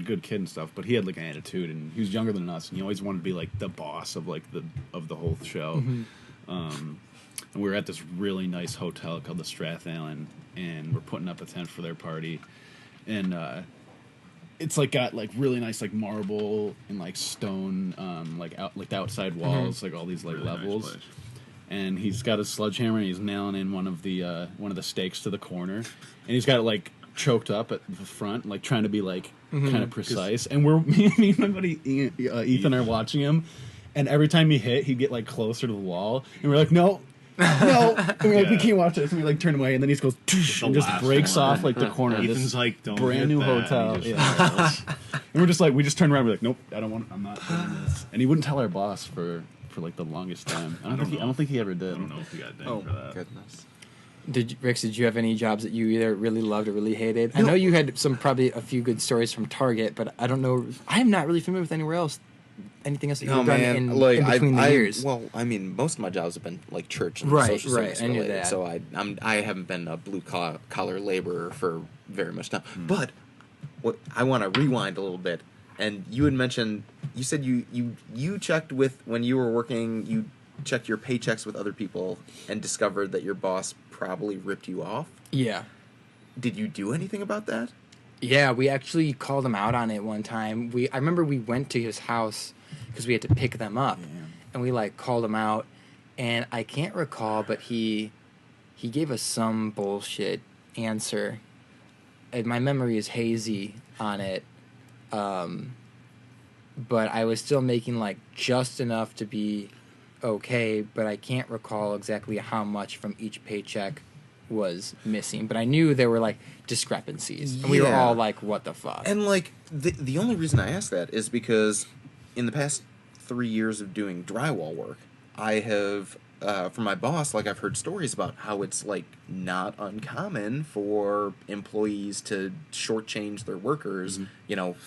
good kid and stuff, but he had like an attitude, and he was younger than us, and he always wanted to be like the boss of like the whole show. And we were at this really nice hotel called the Strathallan, and we're putting up a tent for their party, and it's like got like really nice like marble and like stone the outside walls, like all these like Really levels. nice place. And he's got a sledgehammer and he's nailing in one of the stakes to the corner, and he's got it like choked up at the front, like trying to be like kind of precise. And me and my buddy Ethan are watching him, and every time he hit, he'd get like closer to the wall, and we're like, no. And we're like, we can't watch this, and we like turn away, and then he just goes and just breaks off like the corner of Ethan's this like, don't brand hit new that. hotel. And he Yeah. just And we're just like, we just turn around, we're like, nope, I'm not doing this. And he wouldn't tell our boss for like the longest time. I don't think he ever did. I don't know if he got dinged Oh for that. goodness. Rix, did you have any jobs that you either really loved or really hated? I know you had probably a few good stories from Target, but I don't know. I'm not really familiar with anywhere else. Anything else that you've done in between the years? Well, I mean, most of my jobs have been like church and Right, social service I knew related. that. So I haven't been a blue collar laborer for very much time. But what I want to rewind a little bit. And you had mentioned, you said you checked when you were working, you checked your paychecks with other people and discovered that your boss probably ripped you off. Yeah. Did you do anything about that? Yeah, we actually called him out on it one time. I remember we went to his house because we had to pick them up, and we like called him out, and I can't recall, but he gave us some bullshit answer. And my memory is hazy on it, but I was still making like just enough to be okay, but I can't recall exactly how much from each paycheck was missing, but I knew there were like discrepancies, and we were all like, what the fuck? And like the only reason I ask that is because in the past 3 years of doing drywall work, I have from my boss, like I've heard stories about how it's like not uncommon for employees to shortchange their workers,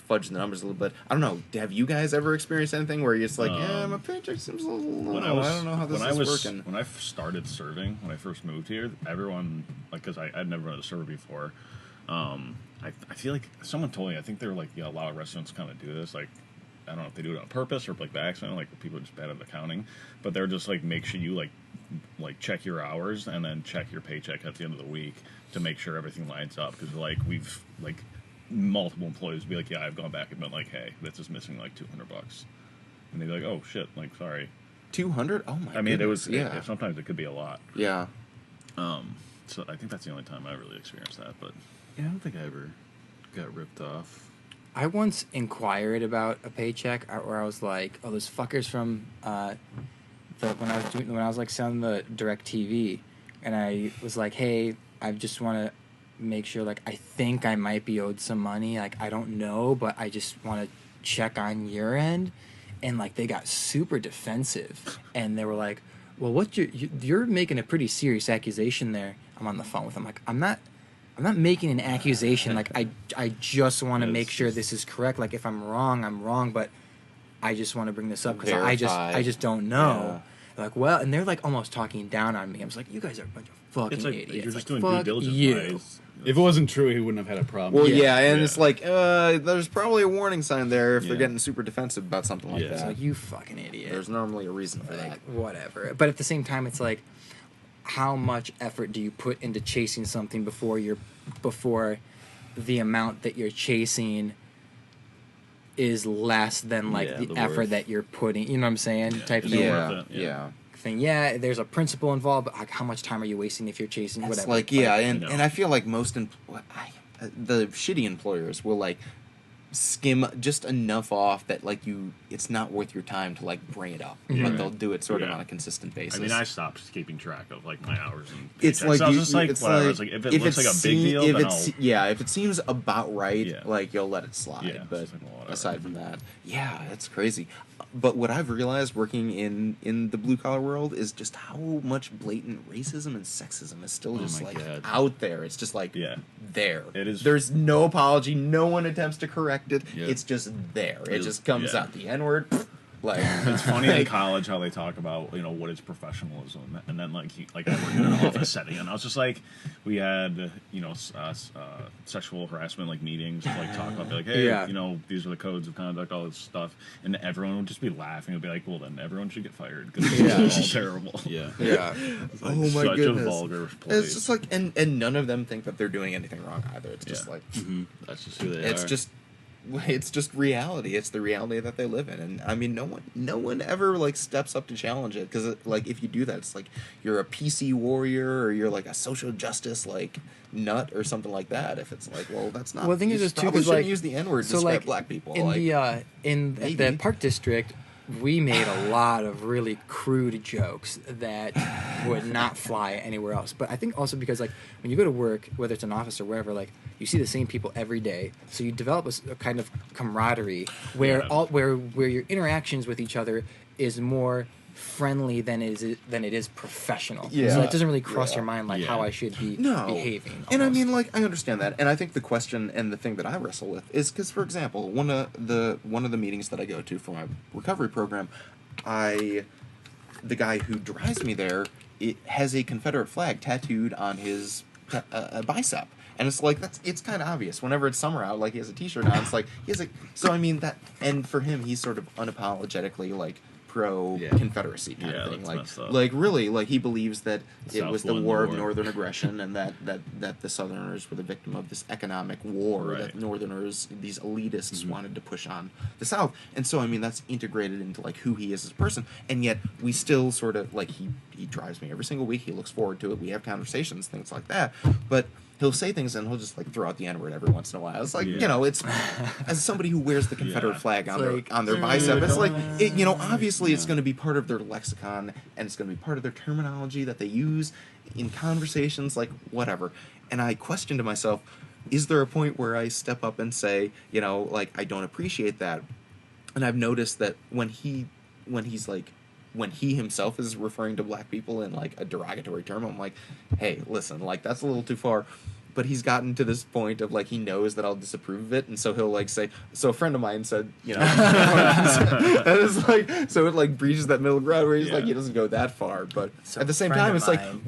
fudge the numbers a little bit. I don't know. Have you guys ever experienced anything where you're just like, my paycheck seems a little low. I don't know how this is working. When I started serving, when I first moved here, everyone, like, because I'd never been a server before, I feel like someone told me, I think they were like, a lot of restaurants kind of do this, like, I don't know if they do it on purpose or like by accident, like people are just bad at accounting, but they're just like, make sure you like check your hours and then check your paycheck at the end of the week to make sure everything lines up. Because like we've like multiple employees be like, yeah, I've gone back and been like, hey, this is missing like $200, and they'd be like, oh shit, like sorry, 200. Oh my! I mean, goodness. sometimes it could be a lot. Yeah. So I think that's the only time I really experienced that. But Yeah, I don't think I ever got ripped off. I once inquired about a paycheck where I was like, "Oh, those fuckers from when I was like selling the DirecTV," and I was like, "Hey, I just want to make sure. Like, I think I might be owed some money. Like, I don't know, but I just want to check on your end." And like, they got super defensive, and they were like, "Well, you're making a pretty serious accusation there." I'm on the phone with them. Like, I'm not making an accusation. Like, I just want to make sure this is correct. Like, if I'm wrong, I'm wrong. But I just want to bring this up because I just don't know. Yeah. Like, well, and they're like almost talking down on me. I'm just like, you guys are a bunch of fucking it's like idiots. you're just like, doing due fuck diligence. you. If it wasn't true, he wouldn't have had a problem. Well, Yeah. and Yeah. it's like there's probably a warning sign there if they're Yeah. getting super defensive about something like Yeah. It's that. like, you fucking idiot. There's normally a reason for that. Like, whatever. But at the same time, it's like, how much effort do you put into chasing something before the amount that you're chasing is less than like Yeah, the the effort worth. that you're putting, you know what I'm saying? Type It's thing. worth it, Yeah. Thing. Yeah, there's a principle involved, but like, how much time are you wasting if you're chasing It's whatever? like, and you know. and I feel like the shitty employers will like skim just enough off that like it's not worth your time to like bring it up, but they'll do it sort of Yeah. on a consistent basis. I mean, I stopped keeping track of like my hours and it's paychecks. like So I was you- just like it's whatever. like It's like if it looks like a big deal, if then if it seems about right, Yeah. like you'll let it slide. Yeah, but it's like, well, whatever. aside from that, yeah, it's crazy. But what I've realized working in the blue collar world is just how much blatant racism and sexism is still just my like God. out there. It's just like Yeah. there. It is- There's no apology. No one attempts to correct it. Yeah. It's just there. It just comes yeah. out. The N word. Like It's funny in like, college how they talk about what is professionalism, and then like I worked in an office setting, and I was just like, we had sexual harassment like meetings, to, like talk about like, hey, Yeah. these are the codes of conduct, all this stuff, and everyone would just be laughing and be like, well, then everyone should get fired because Yeah. it's all terrible. Yeah. Yeah. It's like oh my such goodness. a vulgar place. It's just like and none of them think that they're doing anything wrong either. It's just Yeah. like That's just who they it's are. just reality. It's the reality that they live in, and I mean, no one ever like steps up to challenge it because like if you do that, it's like you're a PC warrior or you're like a social justice like nut or something like that. If it's like, well, that's not. Well, the thing you is, just too, probably because shouldn't like use the N word to so describe like black people. in like, the in maybe. the Park District, we made a lot of really crude jokes that would not fly anywhere else. But I think also because like when you go to work, whether it's an office or wherever, like you see the same people every day, so you develop a kind of camaraderie where Yeah. where your interactions with each other is more friendly than it is professional. Yeah. So it doesn't really cross Yeah. your mind like Yeah. how I should be No. behaving. And I almost. mean, like, I understand that, and I think the question and the thing that I wrestle with is because, for example, one of the meetings that I go to for my recovery program, the guy who drives me there, it has a Confederate flag tattooed on his bicep. And it's like it's kind of obvious. Whenever it's summer out, like he has a T-shirt on. It's like he has a. So I mean that, and for him, he's sort of unapologetically like pro Yeah. Confederacy kind Yeah, of thing. that's messed up. Like really, like he believes that it South was the won the war of war. Northern aggression, and that the Southerners were the victim of this economic war Right. that Northerners, these elitists, wanted to push on the South. And so I mean that's integrated into like who he is as a person. And yet we still sort of like he drives me every single week. He looks forward to it. We have conversations, things like that. But he'll say things and he'll just like throw out the N word every once in a while. It's like Yeah. it's as somebody who wears the Confederate Yeah. flag on It's their like, bicep. It's like obviously it's going to be part of their lexicon and it's going to be part of their terminology that they use in conversations, like whatever. And I question to myself, is there a point where I step up and say, like I don't appreciate that? And I've noticed that when he himself is referring to black people in like a derogatory term, I'm like, hey, listen, like that's a little too far. But he's gotten to this point of like he knows that I'll disapprove of it, and so he'll like say. So a friend of mine said, and it's like so it like breaches that middle ground where he's like Yeah. he doesn't go that far, but So at the same a friend time of it's like mine-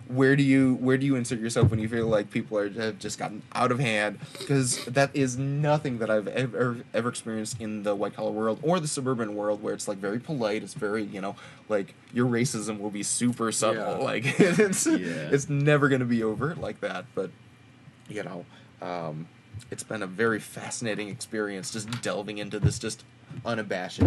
where do you insert yourself when you feel like people have just gotten out of hand? Because that is nothing that I've ever experienced in the white collar world or the suburban world, where it's like very polite. It's very like your racism will be super subtle. Yeah. Like it's Yeah. it's never going to be overt like that. But it's been a very fascinating experience just delving into this just unabashed.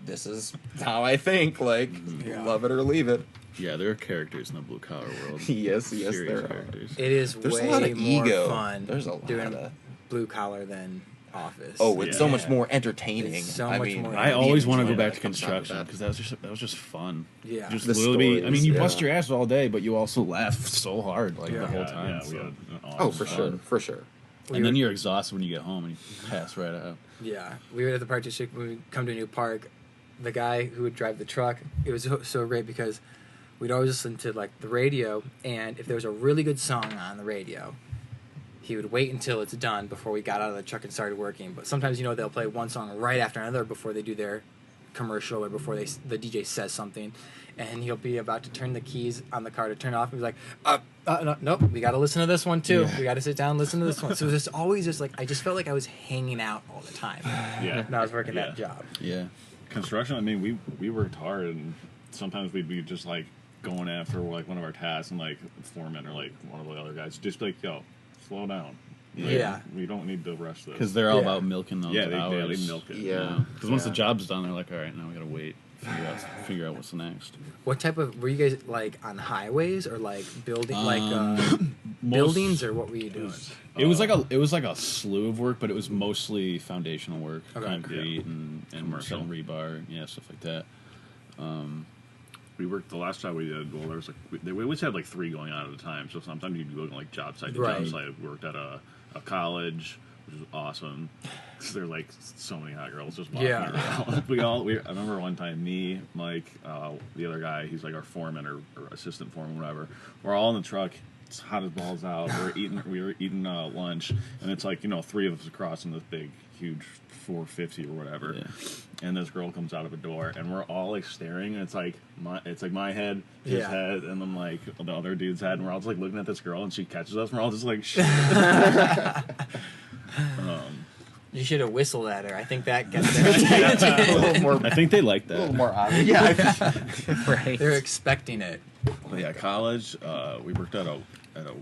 This is how I think. Like Yeah. love it or leave it. Yeah, there are characters in the blue collar world. Yes, Serious there are. characters. It is There's a way lot of more ego. fun There's a lot doing of- blue collar than office. Oh, it's so much Yeah. more entertaining. It's so I much mean, more I the always want to go enjoyment back to that comes out of construction that. because that was just fun. Yeah. Just The literally. I mean, you stories, bust yeah. your ass all day, but you also laugh so hard like Yeah. the whole Yeah, time. yeah, so. we had an Oh, awesome for time. sure, for sure. And then you're exhausted when you get home and you pass right out. Yeah, we were at the Park District when we come to a new park. The guy who would drive the truck, it was so great because we'd always listen to like the radio, and if there was a really good song on the radio, he would wait until it's done before we got out of the truck and started working. But sometimes they'll play one song right after another before they do their commercial or before the DJ says something, and he'll be about to turn the keys on the car to turn off, and he's like, no, nope, we got to listen to this one too. Yeah. We got to sit down and listen to this one. So there's always just like I just felt like I was hanging out all the time. Yeah. when I was working Yeah. that job. Yeah. Construction, I mean, we worked hard, and sometimes we'd be just like going after like one of our tasks, and like the foreman or like one of the other guys just be like, yo, slow down. Like, Yeah. we don't need to rush this. Because they're all Yeah. about milking those they hours. milk it. Yeah. Because once the Yeah. job's done, they're like, all right, now we gotta wait. Figure out what's next. What type of were you guys like on highways or like building Most- buildings or what were you doing? It was like a slew of work, but it was mostly foundational work, Okay. concrete Yeah. and Commercial. some rebar, stuff like that. We worked the last job we did. Well, there was like we always had like 3 going on at a time. So sometimes you'd go like job site to Right. job site. We worked at a college. which was awesome. There's like so many hot girls just walking Yeah. around. I remember one time, me, Mike, the other guy, he's like our foreman or assistant foreman, whatever. We're all in the truck. It's hot as balls out. We were eating lunch, and it's like, you know, 3 of us across in this big, huge 450 or whatever. Yeah. And this girl comes out of a door, and we're all like staring. And it's like my head, his head, and then like the other dude's head, and we're all just like looking at this girl, and she catches us, and we're all just like, shit. You should have whistled at her. I think that gets their attention. A little more, I think they like that. A little more obvious. Yeah, Right. they're expecting it. Well, yeah, college. We worked at a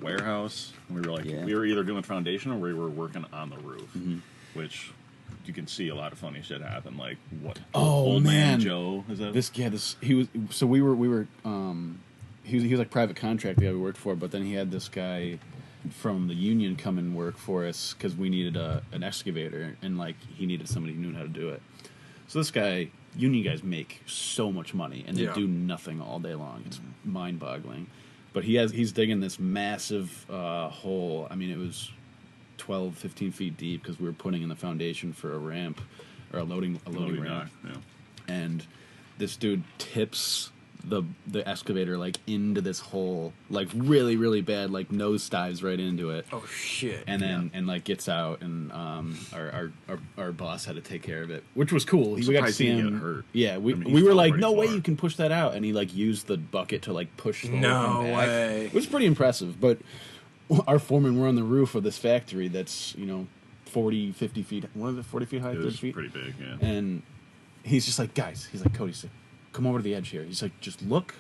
warehouse. And we were like, we were either doing foundation or we were working on the roof, which you can see a lot of funny shit happen. Like what? Oh, old man. Joe is that? He was like private contract, the guy we worked for, but then he had this guy from the union come and work for us because we needed an excavator, and like he needed somebody who knew how to do it. So this guy, union guys make so much money and they do nothing all day long. It's mind-boggling. But he's digging this massive hole. I mean, it was 12, 15 feet deep because we were putting in the foundation for a ramp or a loading ramp. Yeah. And this dude tips the excavator like into this hole, like really, really bad, like nose dives right into it. Oh shit! And then and like gets out, and our boss had to take care of it, which was cool. We got to see him get hurt. Yeah, we He were fell like, pretty no way far. you can push that out, and he like used the bucket to like push the No whole thing back. way. It was pretty impressive. But our foreman, we're on the roof of this factory that's 40, 50 feet. What is it? 40 feet high, It 30 was feet. pretty big, yeah. And he's just like, guys, he's like, Cody, come over to the edge here. He's like, just look,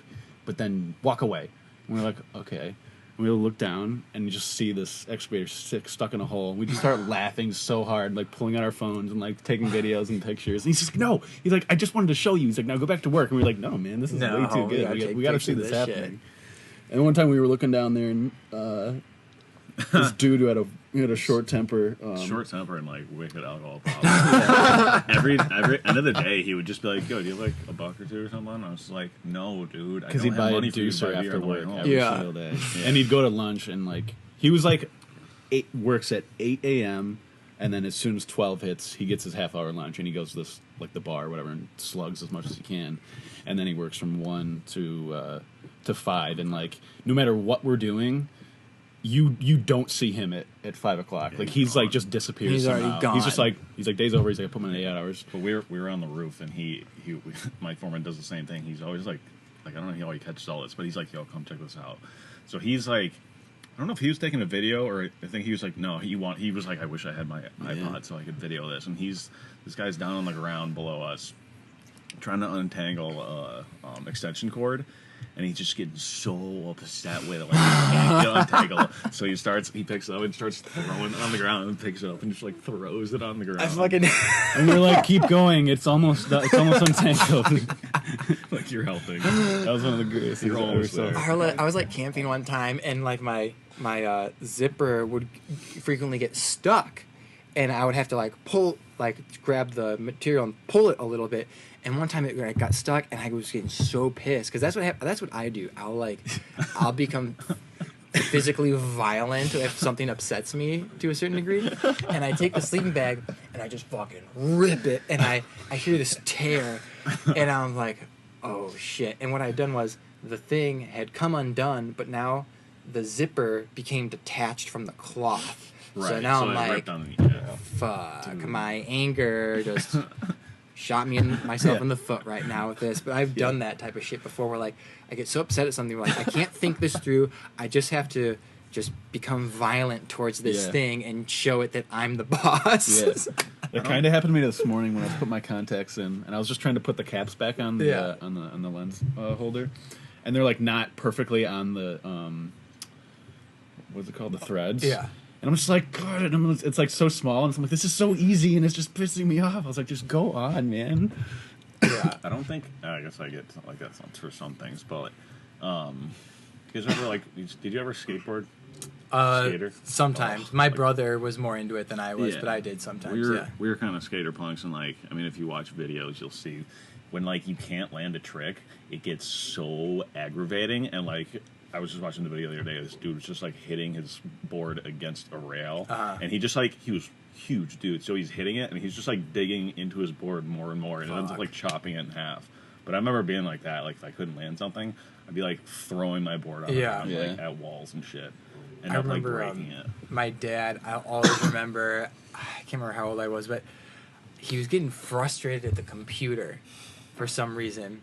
but then walk away. And we're like, okay. And we look down and you just see this excavator stuck in a hole. We just start laughing so hard, like pulling out our phones and like taking videos and pictures. And he's just like, no. He's like, I just wanted to show you. He's like, now go back to work. And we're like, no, man, this is way too we good. gotta take We got to see pictures this of this happening. And one time we were looking down there and this dude who had a short temper. Short temper and like wicked alcohol problem. Every end of the day, he would just be like, "Yo, do you have like a buck or two or something?" I was like, "No, dude, Because he'd buy a deucer after work every Yeah. single day. And he'd go to lunch and like he was like works at 8 a.m. and then as soon as 12 hits, he gets his half-hour lunch and he goes to this like the bar or whatever and slugs as much as he can, and then he works from 1 to 5, and like no matter what we're doing, you don't see him at 5 o'clock. Yeah, like he's he's like gone. just disappears. He's already somehow. gone. He's just like day's over. He's like, I put him in 8 hours. But we were on the roof, and he my foreman does the same thing. He's always like I don't know how he catches all this, but he's like, "Yo, come check this out." So he's like, I don't know if he was taking a video or I think he was like, no, he was like, I wish I had my iPod so I could video this. And this guy's down on the ground below us, trying to untangle extension cord. And he's just getting so upset with it, like he can't untangle it. So he picks it up and starts throwing it on the ground, and picks it up and just like throws it on the ground. I fucking. And we're like, keep going. It's almost untangled. Like you're helping. That was one of the greatest things You're I ever almost saw. there. I was like camping one time, and like my zipper would frequently get stuck, and I would have to like grab the material and pull it a little bit. And one time it got stuck, and I was getting so pissed because that's what I do. I'll become physically violent if something upsets me to a certain degree, and I take the sleeping bag and I just fucking rip it, and I hear this tear, and I'm like, oh shit. And what I'd done was the thing had come undone, but now the zipper became detached from the cloth. Right. So now it I'm like, ripped on the, fuck, my anger just shot me and myself in the foot right now with this. But I've done that type of shit before where like I get so upset at something where like I can't think this through. I just have to just become violent towards this thing and show it that I'm the boss. Yeah. That kind of happened to me this morning when I put my contacts in, and I was just trying to put the caps back on the on the lens holder, and they're like not perfectly on the what's it called, the threads. Yeah. And I'm just like, God, and it's like so small, and I'm like, this is so easy, and it's just pissing me off. I was like, just go on, man. Yeah. I don't think. I guess I get something like that for some things, but you guys ever like? Did you ever skateboard? Skater? Sometimes. My brother was more into it than I was, Yeah. but I did sometimes. We were kind of skater punks, and like, I mean, if you watch videos, you'll see when like you can't land a trick, it gets so aggravating. And like, I was just watching the video the other day. This dude was just like hitting his board against a rail, and he just like he was huge dude, so he's hitting it, and he's just like digging into his board more and more, and it ends up like chopping it in half. But I remember being like that, like if I couldn't land something, I'd be like throwing my board on the ground, like at walls and shit, and I up, like remember breaking it. my dad. I always remember. I can't remember how old I was, but he was getting frustrated at the computer for some reason,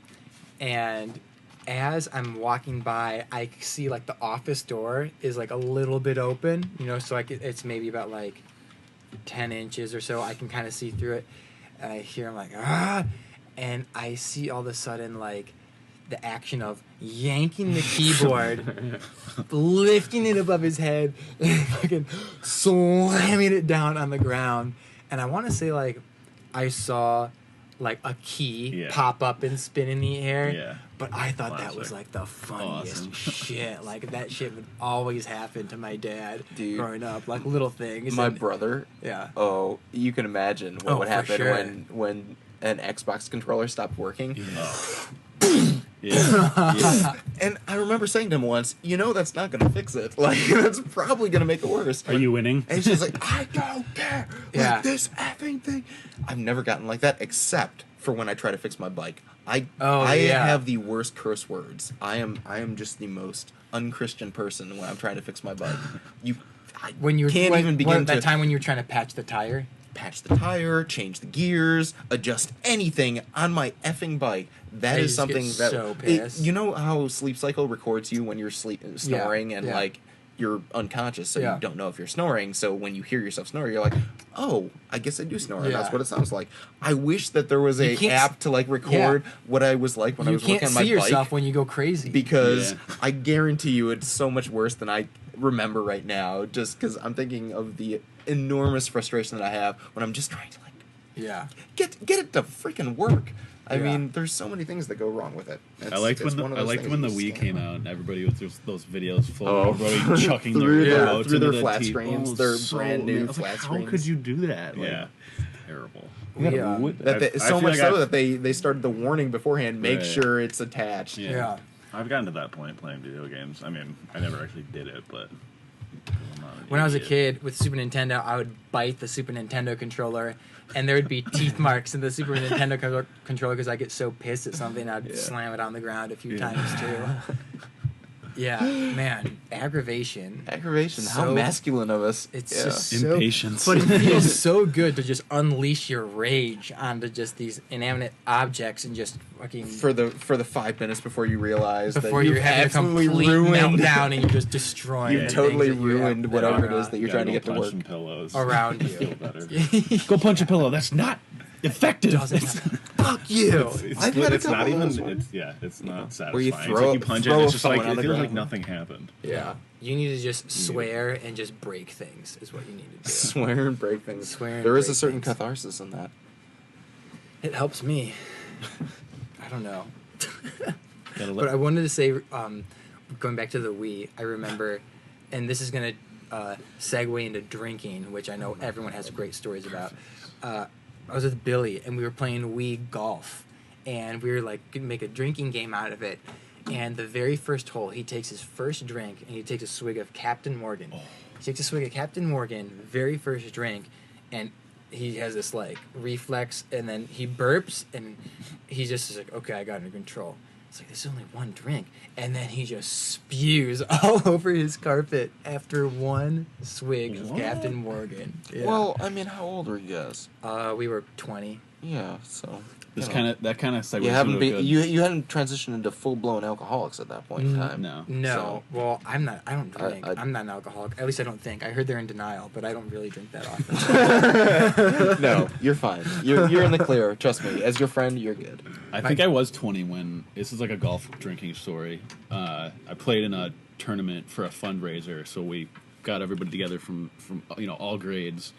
and as I'm walking by, I see like the office door is like a little bit open, you know, so like it's maybe about like 10 inches or so. I can kind of see through it. And I hear him like, ah, and I see all of a sudden like the action of yanking the keyboard, lifting it above his head, and fucking slamming it down on the ground. And I want to say like I saw like a key pop up and spin in the air. Yeah. But I thought that was like the funniest shit. Like that shit would always happen to my dad growing up. Like little things. My brother. Yeah. Oh, you can imagine what would happen sure. when an Xbox controller stopped working. And I remember saying to him once, you know that's not gonna fix it. Like that's probably gonna make it worse. Are you winning? And he's just like, I don't care. Like this effing thing. I've never gotten like that except for when I try to fix my bike. I have the worst curse words. I am just the most unchristian person when I'm trying to fix my bike. When you can't even begin that time when you were trying to patch the tire. Patch the tire, change the gears, adjust anything on my effing bike. That is something that so pissed. You know how Sleep Cycle records you when you're snoring and like you're unconscious, so you don't know if you're snoring. So when you hear yourself snore, you're like, "Oh, I guess I do snore." And that's what it sounds like. I wish that there was a app to like record what I was like when I was working on my bike. You can't see yourself when you go crazy because I guarantee you it's so much worse than I remember right now. Just because I'm thinking of the enormous frustration that I have when I'm just trying to like get it to freaking work. I mean, there's so many things that go wrong with it. I liked when the Wii came out and everybody was just those videos full of everybody chucking their remotes through their into flat the screens, their brand new flat screens. How could you do that? Like, terrible. So much so that they started the warning beforehand. Make sure it's attached. Yeah. I've gotten to that point playing video games. I mean, I never actually did it, but when I was a kid with Super Nintendo, I would bite the Super Nintendo controller, and there would be teeth marks in the Super Nintendo controller because I get so pissed at something, I'd slam it on the ground a few times too. Yeah, man, aggravation. How masculine of us. It's just so, impatience. But it feels so good to just unleash your rage onto just these inanimate objects and just fucking for the 5 minutes before you realize before that you're having a complete meltdown and you're just destroying. You totally ruined whatever it is that you're trying to get to work. Some pillows around you. Feel better. Go punch a pillow. That's not effective. Fuck you. It's not even. It's not satisfying. Where you It's like you punch it, it's just like it feels like ground. nothing happened. Yeah. You need to just swear and just break things is what you need to do. Swear and break things. There is a certain catharsis in that. It helps me. I don't know. But I wanted to say, going back to the Wii, I remember, and this is going to segue into drinking, which I know everyone has great stories about. I was with Billy, and we were playing Wii golf, and we were like, gonna make a drinking game out of it. And the very first hole, he takes his first drink, and he takes a swig of Captain Morgan. He takes a swig of Captain Morgan, very first drink, and he has this like reflex, and then he burps, and he just is like, okay, I got it under control. It's like, this is only one drink. And then he just spews all over his carpet after one swig of Captain Morgan. Yeah. Well, I mean, how old were you guys? We were 20. Yeah, so that kind of segues. You hadn't transitioned into full blown alcoholics at that point in time. No. So, Well, I'm not. I don't drink. I'm not an alcoholic. At least I don't think. I heard they're in denial, but I don't really drink that often. No, you're fine. You're in the clear. Trust me. As your friend, you're good. I think I was 20 when this is like a golf drinking story. I played in a tournament for a fundraiser, so we got everybody together from all grades,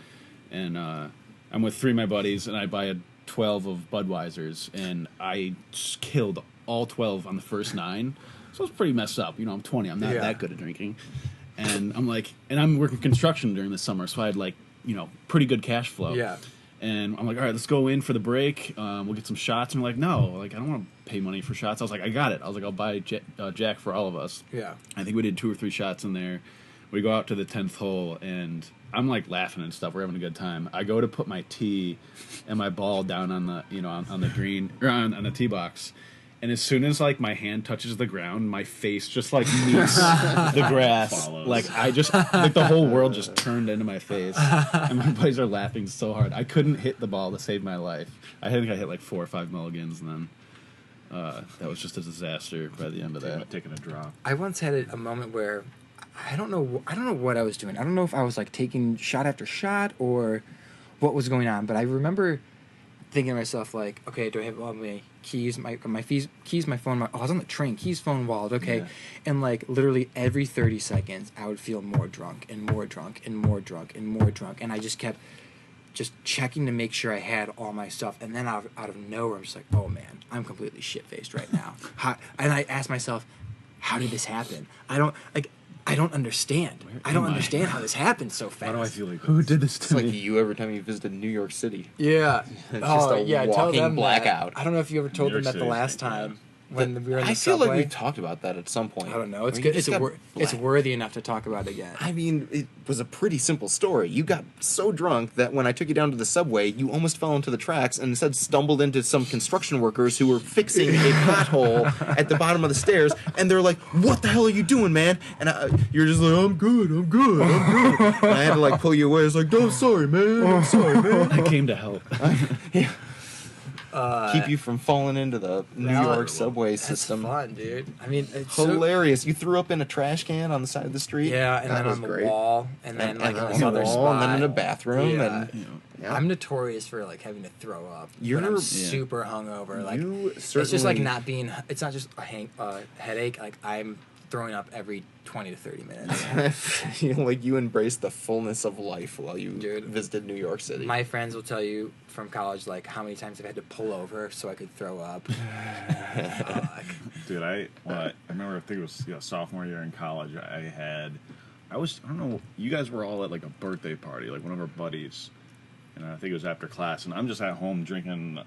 and I'm with 3 of my buddies, and I buy a 12 of Budweisers, and I just killed all 12 on the first 9. So it's pretty messed up. I'm 20. I'm not that good at drinking. And I'm like, and I'm working construction during the summer, so I had like, pretty good cash flow. Yeah. And I'm like, all right, let's go in for the break. We'll get some shots. And I'm like, no, like I don't want to pay money for shots. I was like, I got it. I was like, I'll buy Jack for all of us. Yeah. I think we did 2 or 3 shots in there. We go out to the 10th hole, and I'm like laughing and stuff. We're having a good time. I go to put my tee and my ball down on the on the green or on the tee box, and as soon as like my hand touches the ground, my face just like meets the grass. Follows. Like I just like the whole world just turned into my face, and my buddies are laughing so hard. I couldn't hit the ball to save my life. I think I hit like 4 or 5 mulligans, and then that was just a disaster by the end of that. Taking a drop. I once had a moment where I don't know what I was doing. I don't know if I was like taking shot after shot or what was going on, but I remember thinking to myself like, okay, do I have all my keys, my keys, my phone? I was on the train, keys, phone, wallet, okay, Yeah. and like literally every 30 seconds, I would feel more drunk and more drunk and more drunk and more drunk, and I just kept just checking to make sure I had all my stuff, and then out of nowhere, I'm just like, oh man, I'm completely shit-faced right now. And I asked myself, how did this happen? I don't understand. I don't understand how this happened so fast. Why do I feel like Who this? did this It's to like me? you every time you visited New York City. Yeah. It's just a tell walking them blackout. That. I don't know if you ever told New them York that the City's last like that. time when we were in the I feel subway. like we talked about that at some point. I don't know. It's I mean, good. you It's just got it's black- worthy enough to talk about again. I mean, it was a pretty simple story. You got so drunk that when I took you down to the subway, you almost fell into the tracks and instead stumbled into some construction workers who were fixing a pothole at the bottom of the stairs. And they're like, "What the hell are you doing, man?" And you're just like, "I'm good. And I had to like pull you away. It's like, "Oh, sorry, man. I'm sorry, man." I came to help. Keep you from falling into the New That- York subway That's system. fun, dude. I mean, it's Hilarious. You threw up in a trash can on the side of the street. Yeah, and That then was on the great. wall, and then like on in the another wall, spot. and then in a bathroom, Yeah. and yeah. I'm notorious for like having to throw up. You're- when I'm yeah. super hungover. Like You it's just like certainly- not being. It's not just a headache. Like I'm throwing up every 20 to 30 minutes. I feel like you embraced the fullness of life while you Dude. visited New York City. My friends will tell you from college like how many times I've had to pull over so I could throw up. Fuck. Dude, I remember, I think it was sophomore year in college. I don't know, you guys were all at like a birthday party, like one of our buddies, and I think it was after class, and I'm just at home drinking,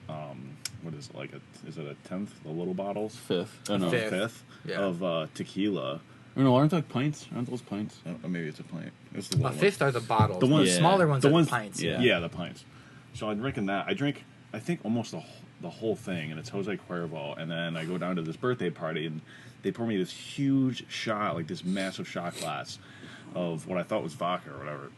what is it, like is it a 10th, the little bottles? Fifth. Oh, No, no. Fifth. Yeah. of tequila. Or no, aren't those pints? Aren't those pints? Or maybe it's a pint. It's the A little fifth are the bottles. The The, ones- smaller ones the are ones- pints. yeah. Yeah, the pints. So I'm drinking that. I drink, I think, almost the whole thing, and it's Jose Cuervo. And then I go down to this birthday party, and they pour me this huge shot, like this massive shot glass of what I thought was vodka or whatever.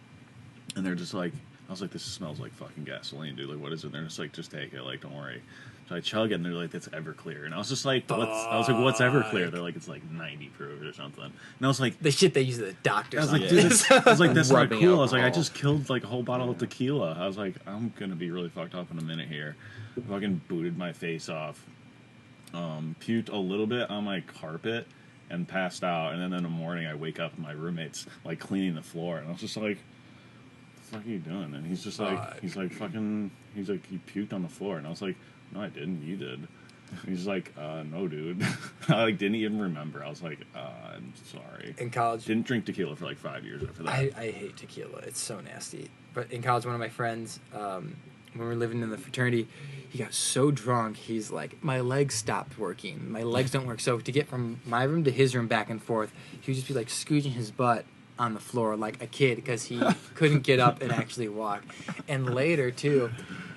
And they're just like, I was like, this smells like fucking gasoline, dude. Like, what is it? And they're just like, just take it. Like, don't worry. So I chug it, and they're like, that's Everclear. And I was just like, what's Everclear? They're like, it's like 90 proof or something. And I was like, The shit they use at the doctor's I was like, office. dude, I was like, that's not Rubbing cool. I was like, I alcohol. just killed like a whole bottle of tequila. I was like, I'm gonna be really fucked up in a minute here. Fucking booted my face off, puked a little bit on my carpet, and passed out. And then in the morning, I wake up and my roommate's like cleaning the floor, and I was just like, "What the fuck are you doing?" And he's just like, he's like, you puked on the floor, and I was like, "No, I didn't. You did." He's like, no, dude. I like didn't even remember. I was like, I'm sorry. In college, Didn't drink tequila for like 5 years after that. I hate tequila. It's so nasty. But in college, one of my friends, when we were living in the fraternity, he got so drunk, he's like, my legs stopped working. My legs don't work. So to get from my room to his room back and forth, he would just be like scooging his butt on the floor like a kid because he couldn't get up and actually walk. And later, too,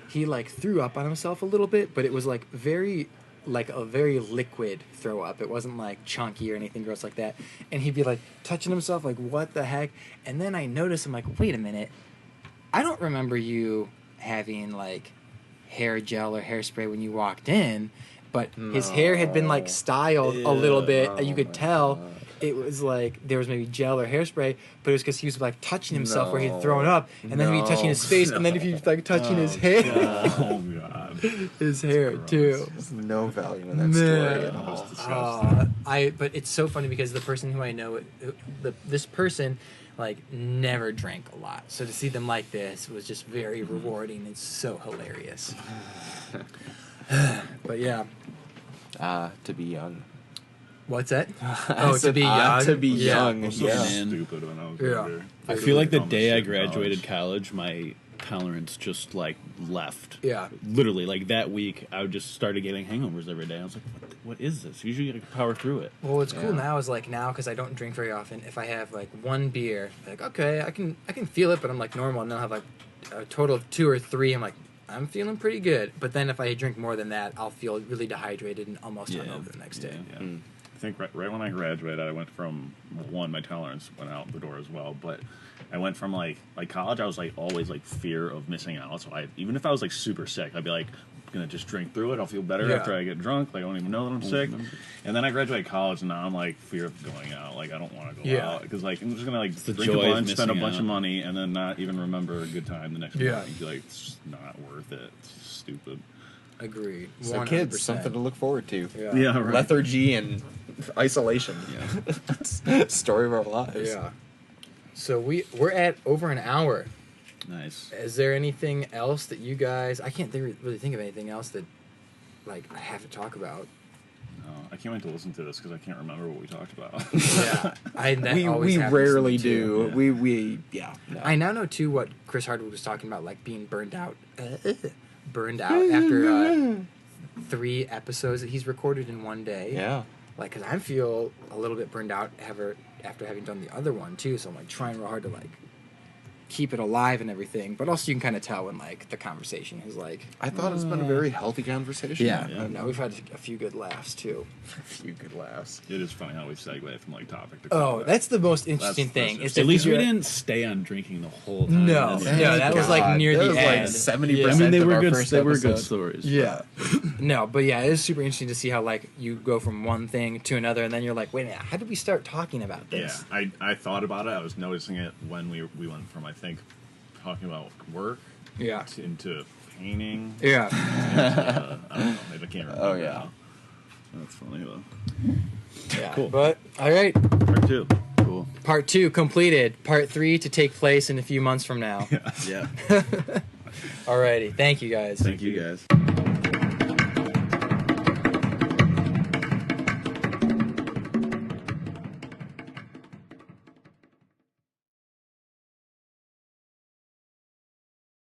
he like threw up on himself a little bit, but it was like a very liquid throw up. It wasn't like chunky or anything gross like that. And he'd be like touching himself like, what the heck? And then I noticed, I'm like, wait a minute. I don't remember you having like hair gel or hairspray when you walked in, but his hair had been like styled a little bit. You could tell it was like there was maybe gel or hairspray, but it was because he was like touching himself where he'd thrown up, and then he'd be touching his face, and then if he was like touching his hair, Oh god. his hair too. There's no value in that story at all. But it's so funny because the person who I know, this person, like never drank a lot. So to see them like this was just very rewarding. It's so hilarious. But yeah, To be young. what's that? I Oh, to said, be young. To be Yeah. young. I was so Yeah. stupid when I was Yeah. younger. I feel like the Dumb day I shit in graduated college, my tolerance just like left. Yeah. Literally, like that week, I just started getting hangovers every day. I was like, what is this? Usually, I can power through it. Well, what's cool now is like now because I don't drink very often. If I have like one beer, like okay, I can feel it, but I'm like normal. And then I'll have like a total of 2 or 3. I'm like I'm feeling pretty good. But then if I drink more than that, I'll feel really dehydrated and almost hungover the next day. Yeah. I think right when I graduated, I went from my tolerance went out the door as well, but I went from like college. I was like always like fear of missing out. So even if I was like super sick, I'd be like gonna just drink through it. I'll feel better after I get drunk. Like I don't even know that I'm sick. And then I graduated college, and now I'm like fear of going out. Like I don't want to go out because like I'm just gonna like drink a bunch, spend a bunch of money, and then not even remember a good time the next morning. Be like it's not worth it. It's stupid. Agreed. So 100%. kids, something to look forward to. Yeah. Right. Lethargy and isolation. Yeah. Story of our lives. Yeah. So we're at over an hour. Nice. Is there anything else that you guys? I can't really think of anything else that like I have to talk about. No, I can't wait to listen to this because I can't remember what we talked about. We rarely do. Yeah. We I now know too what Chris Hardwood was talking about, like being burned out after 3 episodes that he's recorded in one day. Yeah. Like, cause I feel a little bit burned out after having done the other one too. So I'm like trying real hard to like keep it alive and everything. But also you can kind of tell when like the conversation is like. I thought it's been a very healthy conversation. Yeah. No, we've had a few good laughs too. A few good laughs. It is funny how we segue from like topic to Oh, topic. that's the most interesting thing. That's Is At least we figure- didn't stay on drinking the whole time. No, that was like near the end. 70%. I mean, they of were our good. first They were good episode. stories. Yeah. No, but yeah, it is super interesting to see how like you go from one thing to another, and then you're like, wait a minute, how did we start talking about Yeah, this? I thought about it. I was noticing it when we went from I think talking about work Yeah. into painting. Yeah. I don't know. Maybe I can't remember. Oh, yeah. now. That's funny though. Yeah. Cool. But all right, Part 2. Cool. part 2 completed. Part 3 to take place in a few months from now. Yeah. Alrighty, thank you guys. Thank you guys.